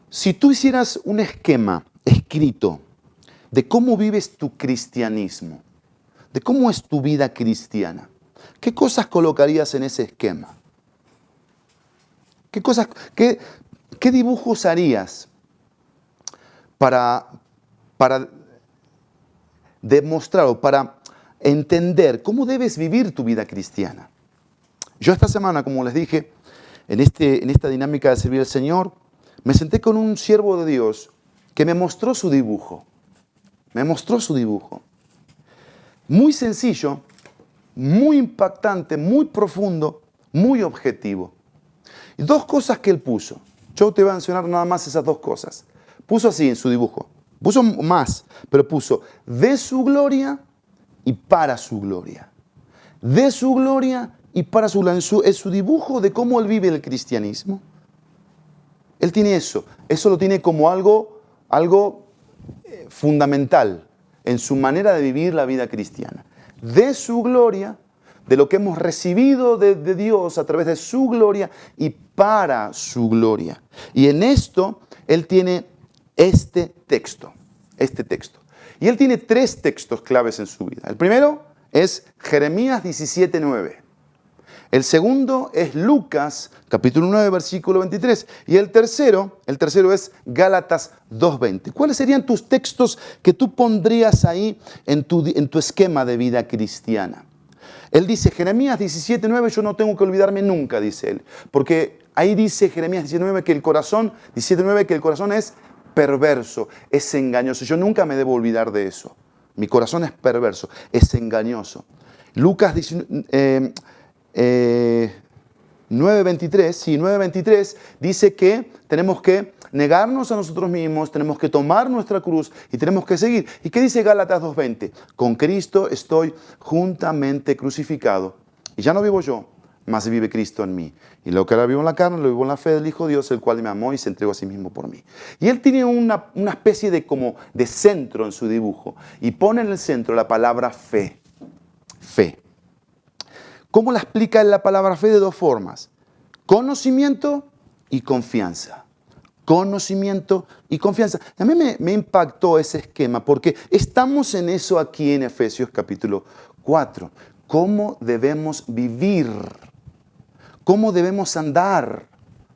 Si tú hicieras un esquema escrito de cómo vives tu cristianismo, de cómo es tu vida cristiana, ¿qué cosas colocarías en ese esquema? ¿Qué dibujos harías para demostrar o para entender cómo debes vivir tu vida cristiana? Yo esta semana, como les dije, en esta dinámica de servir al Señor, me senté con un siervo de Dios que me mostró su dibujo. Me mostró su dibujo. Muy sencillo, muy impactante, muy profundo, muy objetivo. Y dos cosas que él puso. Yo te voy a mencionar nada más esas dos cosas. Puso así en su dibujo. Puso más, pero puso de su gloria y para su gloria. De su gloria y para su gloria. En su dibujo de cómo él vive el cristianismo. Él tiene eso. Eso lo tiene como algo fundamental en su manera de vivir la vida cristiana. De su gloria, de lo que hemos recibido de Dios a través de su gloria y para su gloria. Y en esto, él tiene este texto. Y él tiene tres textos claves en su vida. El primero es Jeremías 17:9. El segundo es Lucas, capítulo 9, versículo 23. Y el tercero es Gálatas 2:20. ¿Cuáles serían tus textos que tú pondrías ahí en tu esquema de vida cristiana? Él dice, Jeremías 17:9, yo no tengo que olvidarme nunca, dice él. Porque ahí dice Jeremías 17:9 que el corazón es perverso, es engañoso. Yo nunca me debo olvidar de eso. Mi corazón es perverso, es engañoso. Lucas 9:23 dice que tenemos que negarnos a nosotros mismos, tenemos que tomar nuestra cruz y tenemos que seguir. ¿Y qué dice Gálatas 2:20? Con Cristo estoy juntamente crucificado. Y ya no vivo yo, mas vive Cristo en mí. Y lo que ahora vivo en la carne, lo vivo en la fe del Hijo de Dios, el cual me amó y se entregó a sí mismo por mí. Y él tiene una especie de centro en su dibujo. Y pone en el centro la palabra fe. Fe. ¿Cómo la explica él la palabra fe? De dos formas. Conocimiento y confianza. Conocimiento y confianza. A mí me impactó ese esquema porque estamos en eso aquí en Efesios capítulo 4. ¿Cómo debemos vivir? ¿Cómo debemos andar?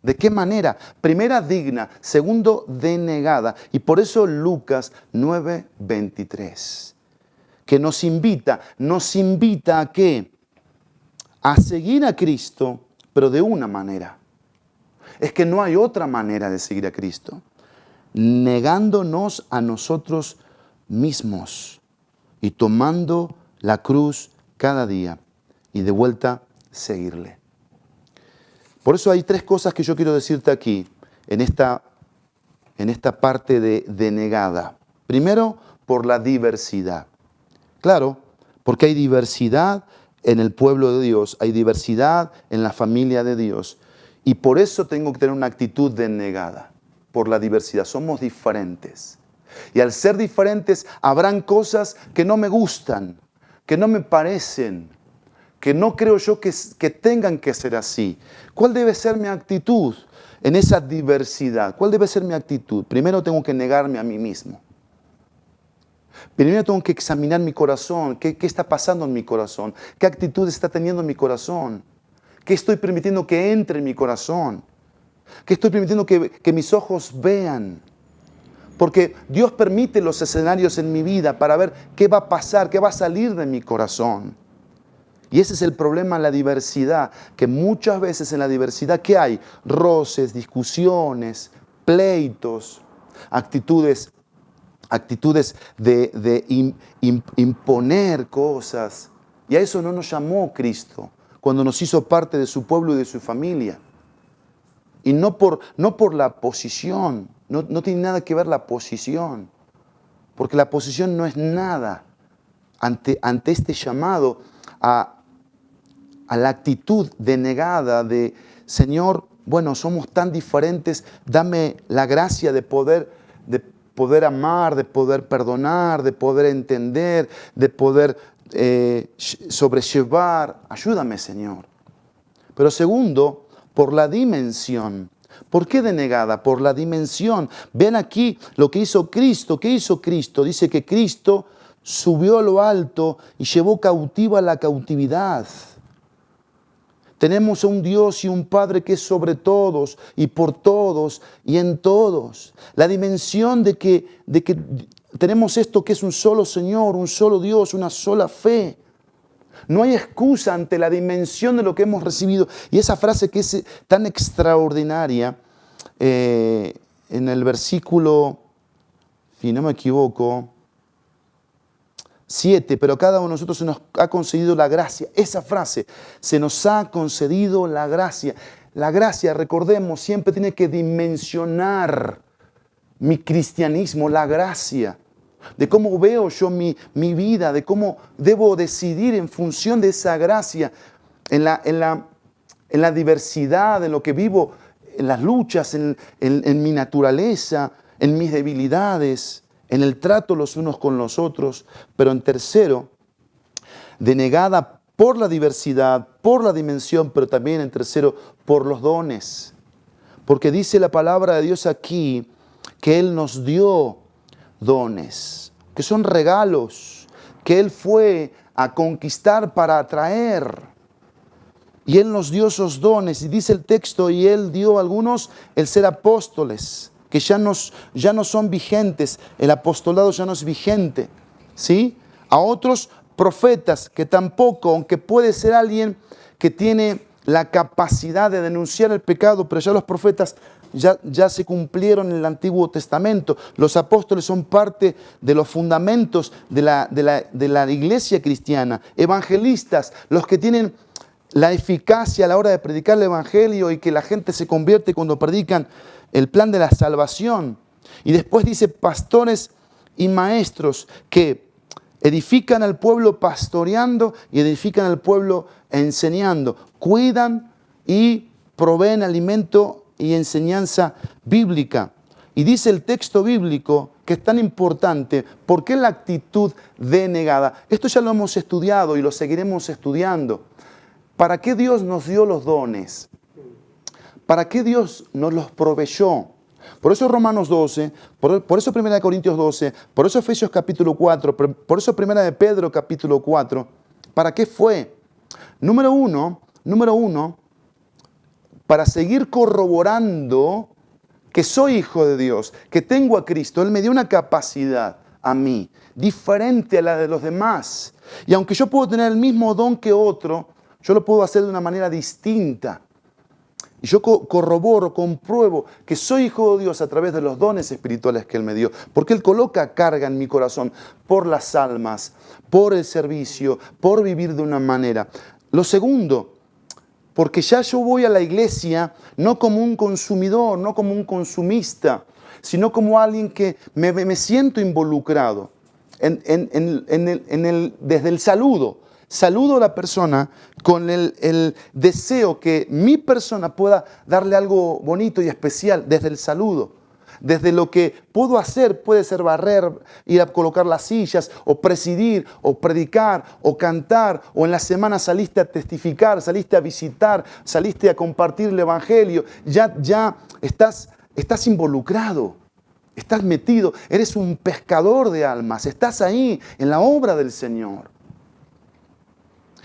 ¿De qué manera? Primera, digna. Segundo, denegada. Y por eso Lucas 9:23. Que nos invita ¿a qué? A seguir a Cristo, pero de una manera. es que no hay otra manera de seguir a Cristo. Negándonos a nosotros mismos y tomando la cruz cada día y de vuelta seguirle. Por eso hay 3 cosas que yo quiero decirte aquí, en esta parte de negada. Primero, por la diversidad. Claro, porque hay diversidad en el pueblo de Dios, hay diversidad en la familia de Dios. Y por eso tengo que tener una actitud de negada, por la diversidad. Somos diferentes. Y al ser diferentes, habrán cosas que no me gustan, que no me parecen, que no creo yo que tengan que ser así. ¿Cuál debe ser mi actitud en esa diversidad? ¿Cuál debe ser mi actitud? Primero tengo que negarme a mí mismo. Primero tengo que examinar mi corazón. ¿Qué está pasando en mi corazón? ¿Qué actitud está teniendo en mi corazón? ¿Qué estoy permitiendo que entre en mi corazón? ¿Qué estoy permitiendo que mis ojos vean? Porque Dios permite los escenarios en mi vida para ver qué va a pasar, qué va a salir de mi corazón. Y ese es el problema, la diversidad, que muchas veces en la diversidad, ¿qué hay? Roces, discusiones, pleitos, actitudes de imponer cosas. Y a eso no nos llamó Cristo cuando nos hizo parte de su pueblo y de su familia. Y no por la posición, no tiene nada que ver la posición, porque la posición no es nada ante este llamado a la actitud denegada de, Señor, bueno, somos tan diferentes, dame la gracia de poder amar, de poder perdonar, de poder entender, de poder sobrellevar. Ayúdame, Señor. Pero segundo, por la dimensión. ¿Por qué denegada? Por la dimensión. Ven aquí lo que hizo Cristo. ¿Qué hizo Cristo? Dice que Cristo subió a lo alto y llevó cautiva la cautividad. Tenemos a un Dios y un Padre que es sobre todos y por todos y en todos. La dimensión de que tenemos esto que es un solo Señor, un solo Dios, una sola fe. No hay excusa ante la dimensión de lo que hemos recibido. Y esa frase que es tan extraordinaria, en el versículo, si no me equivoco, 7, pero cada uno de nosotros se nos ha concedido la gracia. Esa frase, se nos ha concedido la gracia. La gracia, recordemos, siempre tiene que dimensionar mi cristianismo, la gracia. De cómo veo yo mi vida, de cómo debo decidir en función de esa gracia, en la diversidad, en lo que vivo, en las luchas, en mi naturaleza, en mis debilidades, en el trato los unos con los otros. Pero en tercero, denegada por la diversidad, por la dimensión, pero también en tercero, por los dones. Porque dice la palabra de Dios aquí que Él nos dio dones, que son regalos, que Él fue a conquistar para atraer. Y Él nos dio esos dones, y dice el texto, y Él dio a algunos el ser apóstoles, que ya no son vigentes, el apostolado ya no es vigente, ¿sí? A otros profetas, que tampoco, aunque puede ser alguien que tiene la capacidad de denunciar el pecado, pero ya los profetas ya se cumplieron en el Antiguo Testamento. Los apóstoles son parte de los fundamentos de la iglesia cristiana. Evangelistas, los que tienen la eficacia a la hora de predicar el Evangelio y que la gente se convierte cuando predican el plan de la salvación. Y después dice pastores y maestros que edifican al pueblo pastoreando y edifican al pueblo enseñando. Cuidan y proveen alimento y enseñanza bíblica. Y dice el texto bíblico que es tan importante. ¿Por qué la actitud denegada? Esto ya lo hemos estudiado y lo seguiremos estudiando. ¿Para qué Dios nos dio los dones? ¿Para qué Dios nos los proveyó? Por eso Romanos 12, por eso 1 Corintios 12, por eso Efesios capítulo 4, por eso 1 de Pedro capítulo 4. ¿Para qué fue? Número uno, para seguir corroborando que soy hijo de Dios, que tengo a Cristo. Él me dio una capacidad a mí, diferente a la de los demás. Y aunque yo puedo tener el mismo don que otro, yo lo puedo hacer de una manera distinta. Y yo corroboro, compruebo que soy hijo de Dios a través de los dones espirituales que Él me dio. Porque Él coloca carga en mi corazón por las almas, por el servicio, por vivir de una manera. Lo segundo, porque ya yo voy a la iglesia no como un consumidor, no como un consumista, sino como alguien que me siento involucrado desde el saludo. Saludo a la persona con el deseo que mi persona pueda darle algo bonito y especial desde el saludo. Desde lo que puedo hacer, puede ser barrer, ir a colocar las sillas, o presidir, o predicar, o cantar, o en la semana saliste a testificar, saliste a visitar, saliste a compartir el evangelio. Ya estás involucrado, estás metido, eres un pescador de almas, estás ahí en la obra del Señor.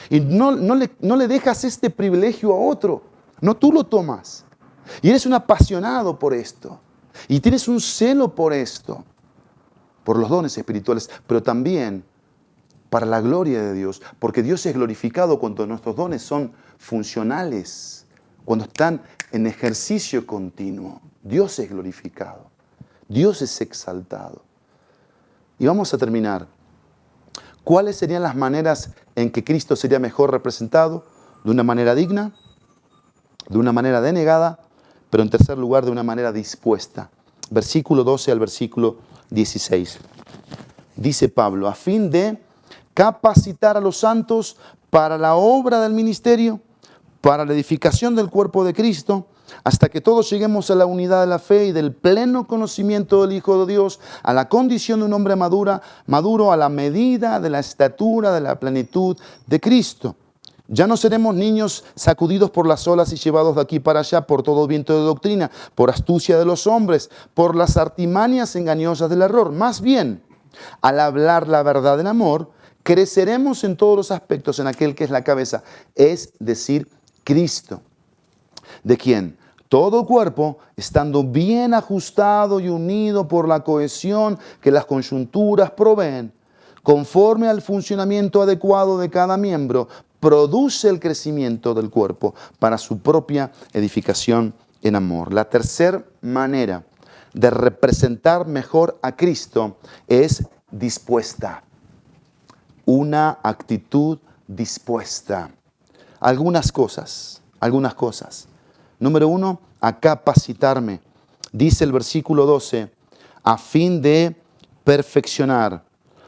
Y no le dejas este privilegio a otro, no, tú lo tomas. Y eres un apasionado por esto. Y tienes un celo por esto, por los dones espirituales, pero también para la gloria de Dios, porque Dios es glorificado cuando nuestros dones son funcionales, cuando están en ejercicio continuo. Dios es glorificado, Dios es exaltado. Y vamos a terminar. ¿Cuáles serían las maneras en que Cristo sería mejor representado? De una manera digna, de una manera denegada, pero en tercer lugar, de una manera dispuesta. Versículo 12 al versículo 16. Dice Pablo, a fin de capacitar a los santos para la obra del ministerio, para la edificación del cuerpo de Cristo, hasta que todos lleguemos a la unidad de la fe y del pleno conocimiento del Hijo de Dios, a la condición de un hombre maduro a la medida de la estatura de la plenitud de Cristo. Ya no seremos niños sacudidos por las olas y llevados de aquí para allá por todo viento de doctrina, por astucia de los hombres, por las artimañas engañosas del error. Más bien, al hablar la verdad en amor, creceremos en todos los aspectos en aquel que es la cabeza, es decir, Cristo. ¿De quién? Todo el cuerpo, estando bien ajustado y unido por la cohesión que las coyunturas proveen, conforme al funcionamiento adecuado de cada miembro, produce el crecimiento del cuerpo para su propia edificación en amor. La tercera manera de representar mejor a Cristo es dispuesta. Una actitud dispuesta. Algunas cosas. Número 1, a capacitarme. Dice el versículo 12, a fin de perfeccionar.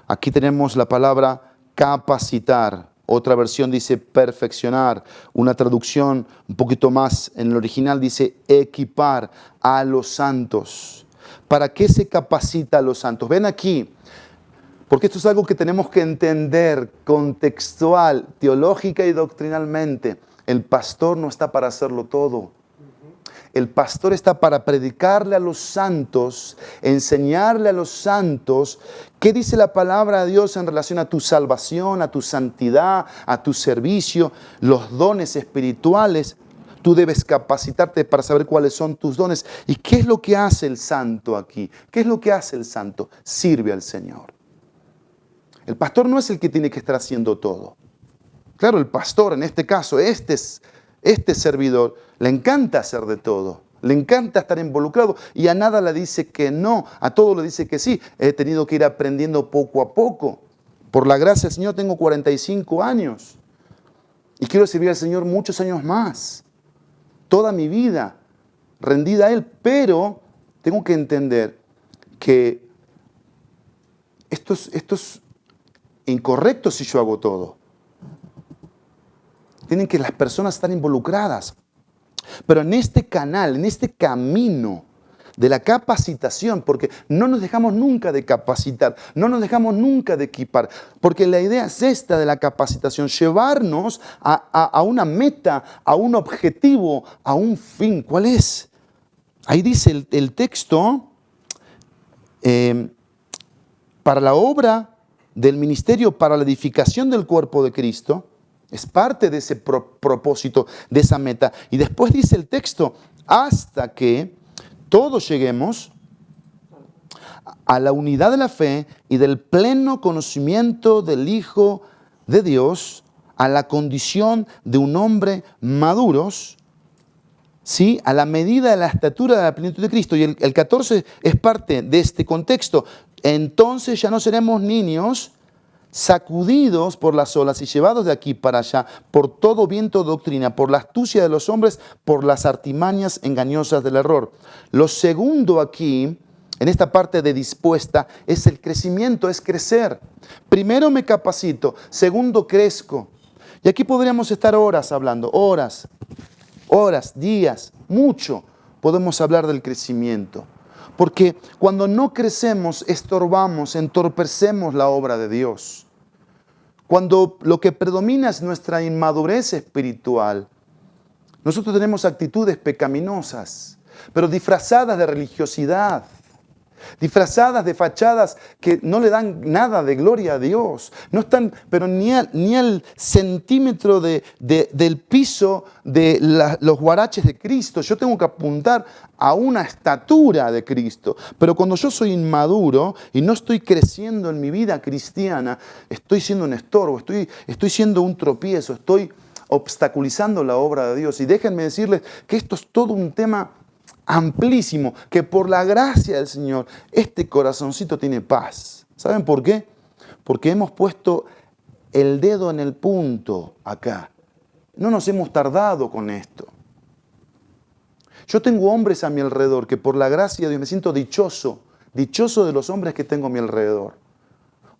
Aquí tenemos la palabra capacitar. Otra versión dice perfeccionar. Una traducción un poquito más en el original dice equipar a los santos. ¿Para qué se capacita a los santos? Ven aquí, porque esto es algo que tenemos que entender contextual, teológica y doctrinalmente. El pastor no está para hacerlo todo. El pastor está para predicarle a los santos, enseñarle a los santos qué dice la palabra de Dios en relación a tu salvación, a tu santidad, a tu servicio, los dones espirituales. Tú debes capacitarte para saber cuáles son tus dones. ¿Y qué es lo que hace el santo aquí? ¿Qué es lo que hace el santo? Sirve al Señor. El pastor no es el que tiene que estar haciendo todo. Claro, el pastor, en este caso, este servidor, le encanta hacer de todo. Le encanta estar involucrado y a nada le dice que no, a todo le dice que sí. He tenido que ir aprendiendo poco a poco. Por la gracia del Señor tengo 45 años y quiero servir al Señor muchos años más. Toda mi vida rendida a Él, pero tengo que entender que esto es incorrecto si yo hago todo. Tienen que las personas estar involucradas. Pero en este canal, en este camino de la capacitación, porque no nos dejamos nunca de capacitar, no nos dejamos nunca de equipar, porque la idea es esta de la capacitación, llevarnos a una meta, a un objetivo, a un fin. ¿Cuál es? Ahí dice el texto, para la obra del ministerio, para la edificación del cuerpo de Cristo. Es parte de ese propósito, de esa meta. Y después dice el texto, hasta que todos lleguemos a la unidad de la fe y del pleno conocimiento del Hijo de Dios, a la condición de un hombre maduros, ¿sí? A la medida de la estatura de la plenitud de Cristo. Y el 14 es parte de este contexto. Entonces ya no seremos niños sacudidos por las olas y llevados de aquí para allá por todo viento de doctrina, por la astucia de los hombres, por las artimañas engañosas del error. Lo segundo aquí, en esta parte de dispuesta, es el crecimiento, es crecer. Primero me capacito, segundo crezco. Y aquí podríamos estar horas hablando, horas, días, mucho podemos hablar del crecimiento. Porque cuando no crecemos, estorbamos, entorpecemos la obra de Dios. Cuando lo que predomina es nuestra inmadurez espiritual, nosotros tenemos actitudes pecaminosas, pero disfrazadas de religiosidad, disfrazadas de fachadas que no le dan nada de gloria a Dios. No están, pero ni al centímetro del piso de los huaraches de Cristo. Yo tengo que apuntar a una estatura de Cristo. Pero cuando yo soy inmaduro y no estoy creciendo en mi vida cristiana, estoy siendo un estorbo, estoy siendo un tropiezo, estoy obstaculizando la obra de Dios. Y déjenme decirles que esto es todo un tema amplísimo, que por la gracia del Señor, este corazoncito tiene paz. ¿Saben por qué? Porque hemos puesto el dedo en el punto acá. No nos hemos tardado con esto. Yo tengo hombres a mi alrededor que por la gracia de Dios me siento dichoso de los hombres que tengo a mi alrededor.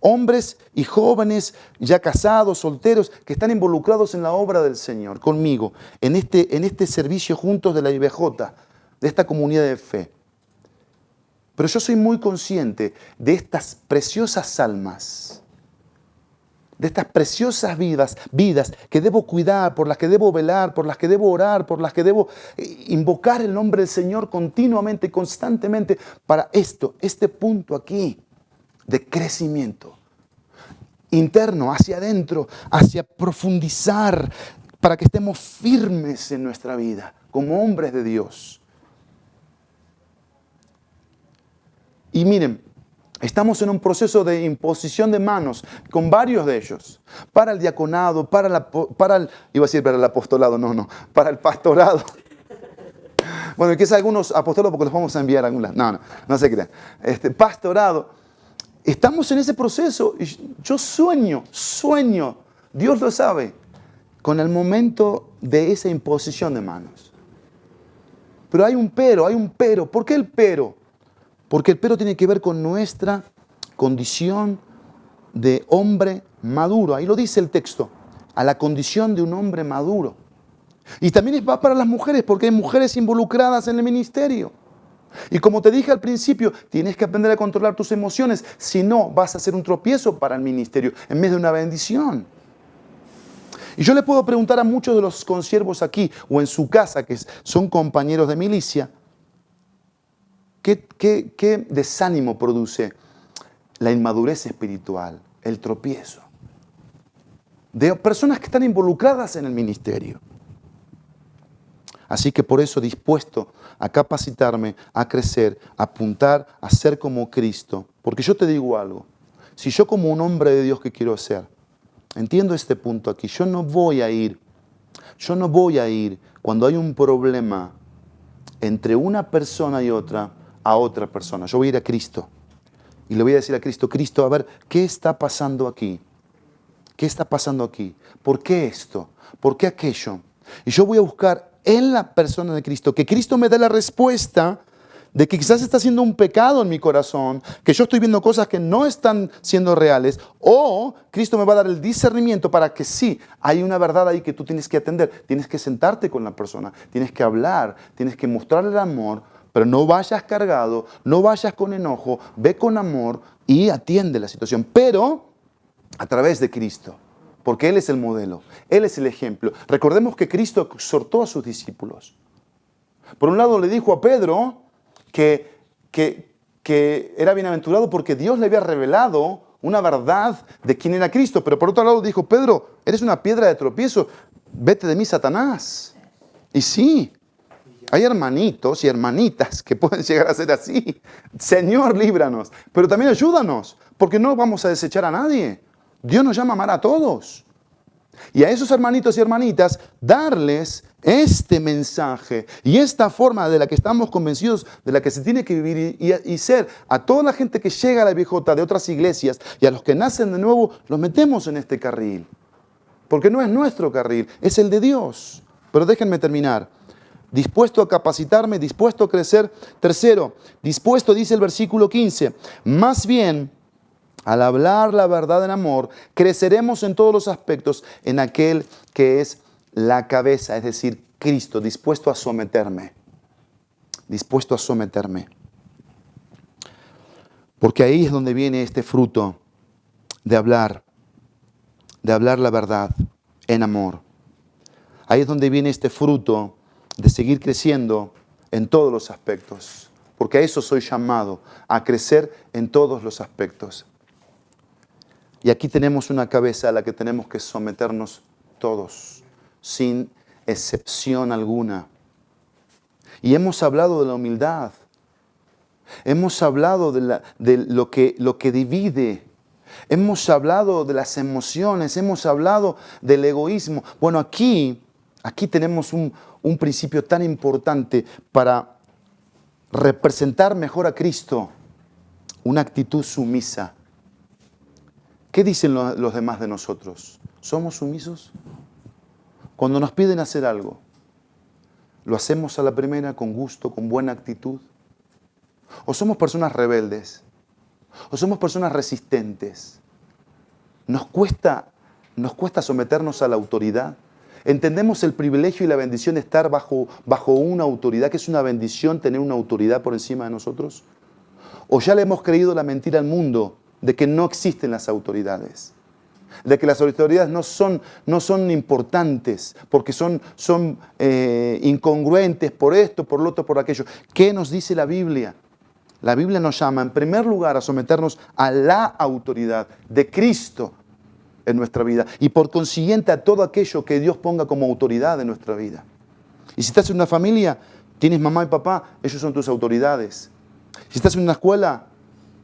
Hombres y jóvenes ya casados, solteros, que están involucrados en la obra del Señor, conmigo, en este servicio juntos de la IBJ, de esta comunidad de fe. Pero yo soy muy consciente de estas preciosas almas, de estas preciosas vidas que debo cuidar, por las que debo velar, por las que debo orar, por las que debo invocar el nombre del Señor continuamente, constantemente, para este punto aquí de crecimiento interno, hacia adentro, hacia profundizar, para que estemos firmes en nuestra vida, como hombres de Dios. Y miren, estamos en un proceso de imposición de manos con varios de ellos. Para el diaconado, para el apostolado, para el pastorado. Bueno, quizás algunos apostolados porque los vamos a enviar a algún lado. No se crean. Pastorado. Estamos en ese proceso y yo sueño, Dios lo sabe, con el momento de esa imposición de manos. Pero hay un pero. ¿Por qué el pero? Porque el pero tiene que ver con nuestra condición de hombre maduro. Ahí lo dice el texto, a la condición de un hombre maduro. Y también va para las mujeres, porque hay mujeres involucradas en el ministerio. Y como te dije al principio, tienes que aprender a controlar tus emociones, si no vas a ser un tropiezo para el ministerio, en vez de una bendición. Y yo le puedo preguntar a muchos de los consiervos aquí, o en su casa, que son compañeros de milicia, ¿Qué desánimo produce la inmadurez espiritual, el tropiezo? De personas que están involucradas en el ministerio. Así que por eso dispuesto a capacitarme, a crecer, a apuntar a ser como Cristo. Porque yo te digo algo, si yo como un hombre de Dios que quiero ser, entiendo este punto aquí, yo no voy a ir cuando hay un problema entre una persona y otra, a otra persona. Yo voy a ir a Cristo y le voy a decir a Cristo, Cristo, a ver, ¿qué está pasando aquí? ¿Qué está pasando aquí? ¿Por qué esto? ¿Por qué aquello? Y yo voy a buscar en la persona de Cristo, que Cristo me dé la respuesta de que quizás está haciendo un pecado en mi corazón, que yo estoy viendo cosas que no están siendo reales, o Cristo me va a dar el discernimiento para que sí, hay una verdad ahí que tú tienes que atender, tienes que sentarte con la persona, tienes que hablar, tienes que mostrarle el amor, pero no vayas cargado, no vayas con enojo, ve con amor y atiende la situación, pero a través de Cristo, porque Él es el modelo, Él es el ejemplo. Recordemos que Cristo exhortó a sus discípulos. Por un lado le dijo a Pedro que era bienaventurado porque Dios le había revelado una verdad de quién era Cristo, pero por otro lado dijo, Pedro, eres una piedra de tropiezo, vete de mí, Satanás. Y sí, hay hermanitos y hermanitas que pueden llegar a ser así. Señor, líbranos, pero también ayúdanos, porque no vamos a desechar a nadie. Dios nos llama a amar a todos. Y a esos hermanitos y hermanitas, darles este mensaje y esta forma de la que estamos convencidos, de la que se tiene que vivir y ser, a toda la gente que llega a la BJ de otras iglesias y a los que nacen de nuevo, los metemos en este carril. Porque no es nuestro carril, es el de Dios. Pero déjenme terminar. Dispuesto a capacitarme, dispuesto a crecer. Tercero, dispuesto, dice el versículo 15, más bien, al hablar la verdad en amor, creceremos en todos los aspectos en aquel que es la cabeza, es decir, Cristo, dispuesto a someterme. Dispuesto a someterme. Porque ahí es donde viene este fruto de hablar la verdad en amor. Ahí es donde viene este fruto de seguir creciendo en todos los aspectos. Porque a eso soy llamado, a crecer en todos los aspectos. Y aquí tenemos una cabeza a la que tenemos que someternos todos, sin excepción alguna. Y hemos hablado de la humildad. Hemos hablado de lo que divide. Hemos hablado de las emociones. Hemos hablado del egoísmo. Bueno, aquí tenemos un principio tan importante para representar mejor a Cristo. Una actitud sumisa. ¿Qué dicen los demás de nosotros? ¿Somos sumisos? Cuando nos piden hacer algo, ¿lo hacemos a la primera con gusto, con buena actitud? ¿O somos personas rebeldes? ¿O somos personas resistentes? ¿Nos cuesta someternos a la autoridad? ¿Entendemos el privilegio y la bendición de estar bajo una autoridad, que es una bendición tener una autoridad por encima de nosotros? ¿O ya le hemos creído la mentira al mundo de que no existen las autoridades? De que las autoridades no son importantes, porque son incongruentes por esto, por lo otro, por aquello. ¿Qué nos dice la Biblia? La Biblia nos llama, en primer lugar, a someternos a la autoridad de Cristo en nuestra vida. Y por consiguiente a todo aquello que Dios ponga como autoridad en nuestra vida. Y si estás en una familia, tienes mamá y papá, ellos son tus autoridades. Si estás en una escuela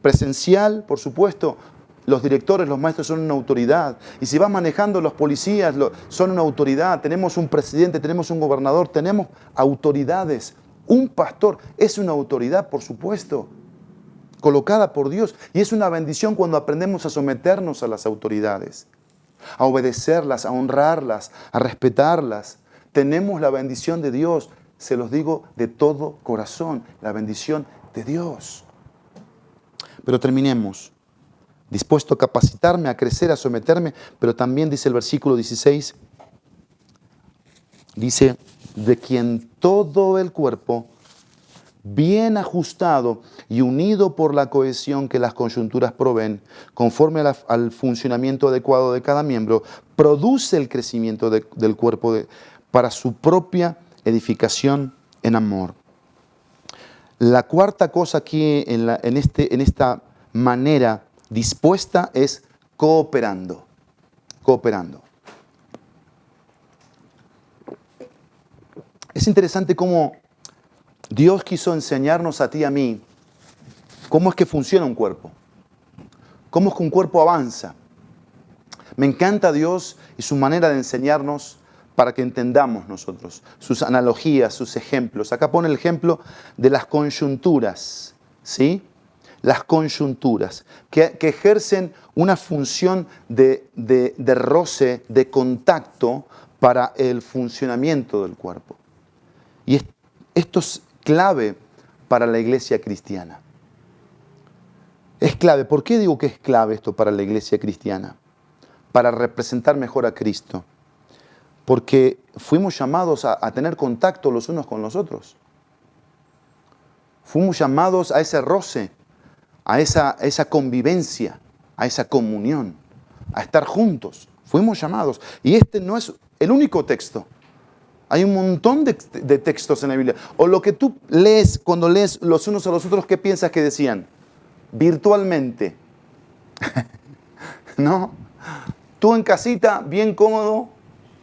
presencial, por supuesto, los directores, los maestros son una autoridad. Y si vas manejando, los policías son una autoridad. Tenemos un presidente, tenemos un gobernador, tenemos autoridades. Un pastor es una autoridad, por supuesto, colocada por Dios. Y es una bendición cuando aprendemos a someternos a las autoridades, a obedecerlas, a honrarlas, a respetarlas. Tenemos la bendición de Dios. Se los digo de todo corazón, la bendición de Dios. Pero terminemos. Dispuesto a capacitarme, a crecer, a someterme, pero también dice el versículo 16, dice, de quien todo el cuerpo, bien ajustado y unido por la cohesión que las coyunturas proveen, conforme al funcionamiento adecuado de cada miembro, produce el crecimiento del cuerpo para su propia edificación en amor. La cuarta cosa aquí en esta manera dispuesta es cooperando. Cooperando. Es interesante cómo Dios quiso enseñarnos a ti y a mí cómo es que funciona un cuerpo. Cómo es que un cuerpo avanza. Me encanta Dios y su manera de enseñarnos para que entendamos nosotros. Sus analogías, sus ejemplos. Acá pone el ejemplo de las coyunturas. ¿Sí? Las coyunturas, que ejercen una función de roce, de contacto para el funcionamiento del cuerpo. Y esto es clave para la iglesia cristiana. Es clave. ¿Por qué digo que es clave esto para la iglesia cristiana? Para representar mejor a Cristo. Porque fuimos llamados a tener contacto los unos con los otros. Fuimos llamados a ese roce, a esa convivencia, a esa comunión, a estar juntos. Fuimos llamados. Y este no es el único texto. Hay un montón de textos en la Biblia. O lo que tú lees cuando lees los unos a los otros, ¿qué piensas que decían? Virtualmente. ¿No? Tú en casita, bien cómodo.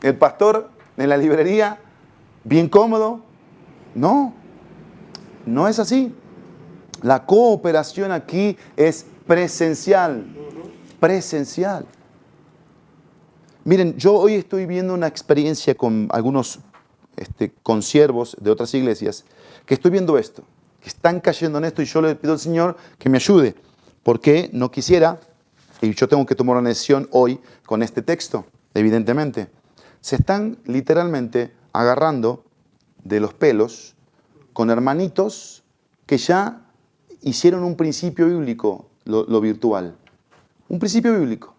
El pastor en la librería, bien cómodo. No, no es así. La cooperación aquí es presencial. Presencial. Miren, yo hoy estoy viendo una experiencia con algunos consiervos de otras iglesias que estoy viendo esto, que están cayendo en esto y yo le pido al Señor que me ayude, porque no quisiera, y yo tengo que tomar una decisión hoy con este texto, evidentemente. Se están literalmente agarrando de los pelos con hermanitos que ya hicieron un principio bíblico, lo virtual. Un principio bíblico,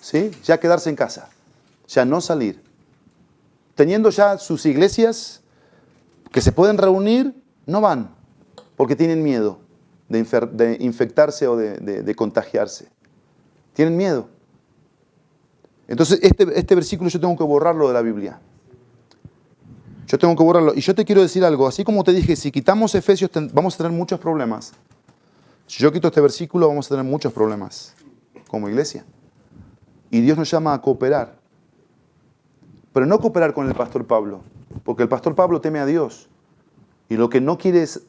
¿sí? Ya quedarse en casa, ya no salir. Teniendo ya sus iglesias que se pueden reunir, no van, porque tienen miedo de infectarse o de contagiarse. Tienen miedo. Entonces, este versículo yo tengo que borrarlo de la Biblia. Yo tengo que borrarlo. Y yo te quiero decir algo. Así como te dije, si quitamos Efesios, vamos a tener muchos problemas. Si yo quito este versículo, vamos a tener muchos problemas como iglesia. Y Dios nos llama a cooperar. Pero no cooperar con el pastor Pablo. Porque el pastor Pablo teme a Dios. Y lo que no quiere es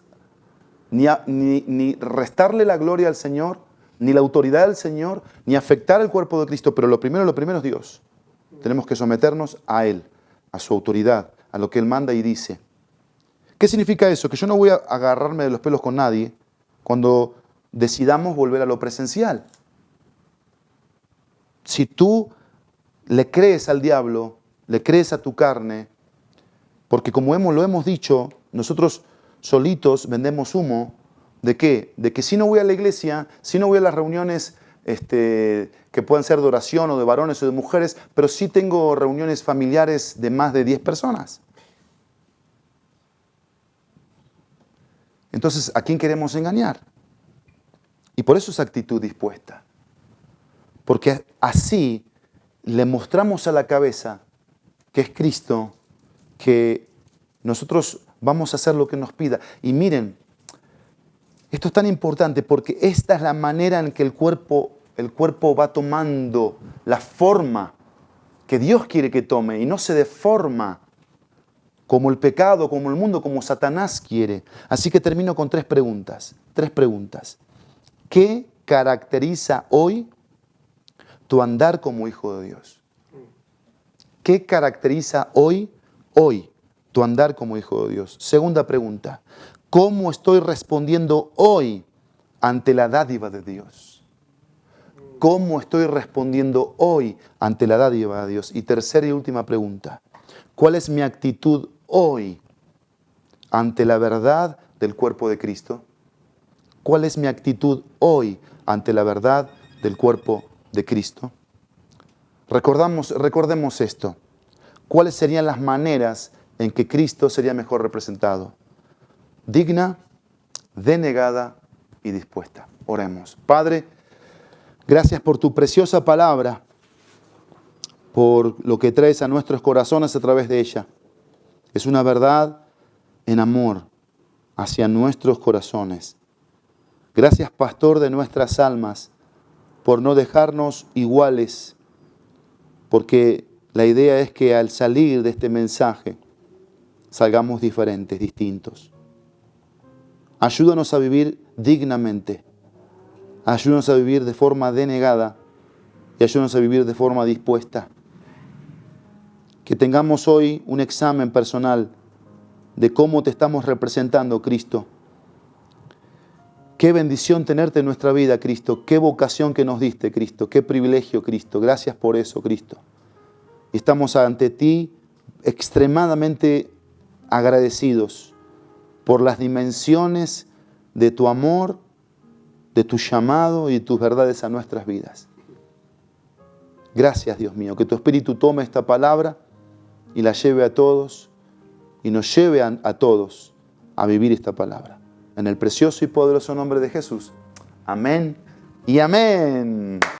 ni restarle la gloria al Señor, ni la autoridad del Señor, ni afectar el cuerpo de Cristo. Pero lo primero es Dios. Tenemos que someternos a Él, a su autoridad, a lo que Él manda y dice. ¿Qué significa eso? Que yo no voy a agarrarme de los pelos con nadie cuando decidamos volver a lo presencial. Si tú le crees al diablo, le crees a tu carne, porque como lo hemos dicho, nosotros solitos vendemos humo. ¿De qué? De que si no voy a la iglesia, si no voy a las reuniones que puedan ser de oración o de varones o de mujeres, pero sí tengo reuniones familiares de más de 10 personas. Entonces, ¿a quién queremos engañar? Y por eso es actitud dispuesta. Porque así le mostramos a la cabeza que es Cristo, que nosotros vamos a hacer lo que nos pida. Y miren, esto es tan importante porque esta es la manera en que el cuerpo va tomando la forma que Dios quiere que tome y no se deforma como el pecado, como el mundo, como Satanás quiere. Así que termino con tres preguntas. ¿Qué caracteriza hoy tu andar como hijo de Dios? ¿Qué caracteriza hoy tu andar como hijo de Dios? Segunda pregunta, ¿cómo estoy respondiendo hoy ante la dádiva de Dios? ¿Cómo estoy respondiendo hoy ante la dádiva de Dios? Y tercera y última pregunta, ¿cuál es mi actitud hoy ante la verdad del cuerpo de Cristo? ¿Cuál es mi actitud hoy ante la verdad del cuerpo de Cristo? Recordemos esto. ¿Cuáles serían las maneras en que Cristo sería mejor representado? Digna, denegada y dispuesta. Oremos. Padre, gracias por tu preciosa palabra, por lo que traes a nuestros corazones a través de ella. Es una verdad en amor hacia nuestros corazones. Gracias, pastor de nuestras almas, por no dejarnos iguales, porque la idea es que al salir de este mensaje salgamos diferentes, distintos. Ayúdanos a vivir dignamente, ayúdanos a vivir de forma denegada y ayúdanos a vivir de forma dispuesta. Que tengamos hoy un examen personal de cómo te estamos representando, Cristo. Qué bendición tenerte en nuestra vida, Cristo. Qué vocación que nos diste, Cristo. Qué privilegio, Cristo. Gracias por eso, Cristo. Estamos ante ti extremadamente agradecidos por las dimensiones de tu amor, de tu llamado y de tus verdades a nuestras vidas. Gracias, Dios mío, que tu Espíritu tome esta palabra y la lleve a todos y nos lleve a todos a vivir esta palabra. En el precioso y poderoso nombre de Jesús. Amén y amén.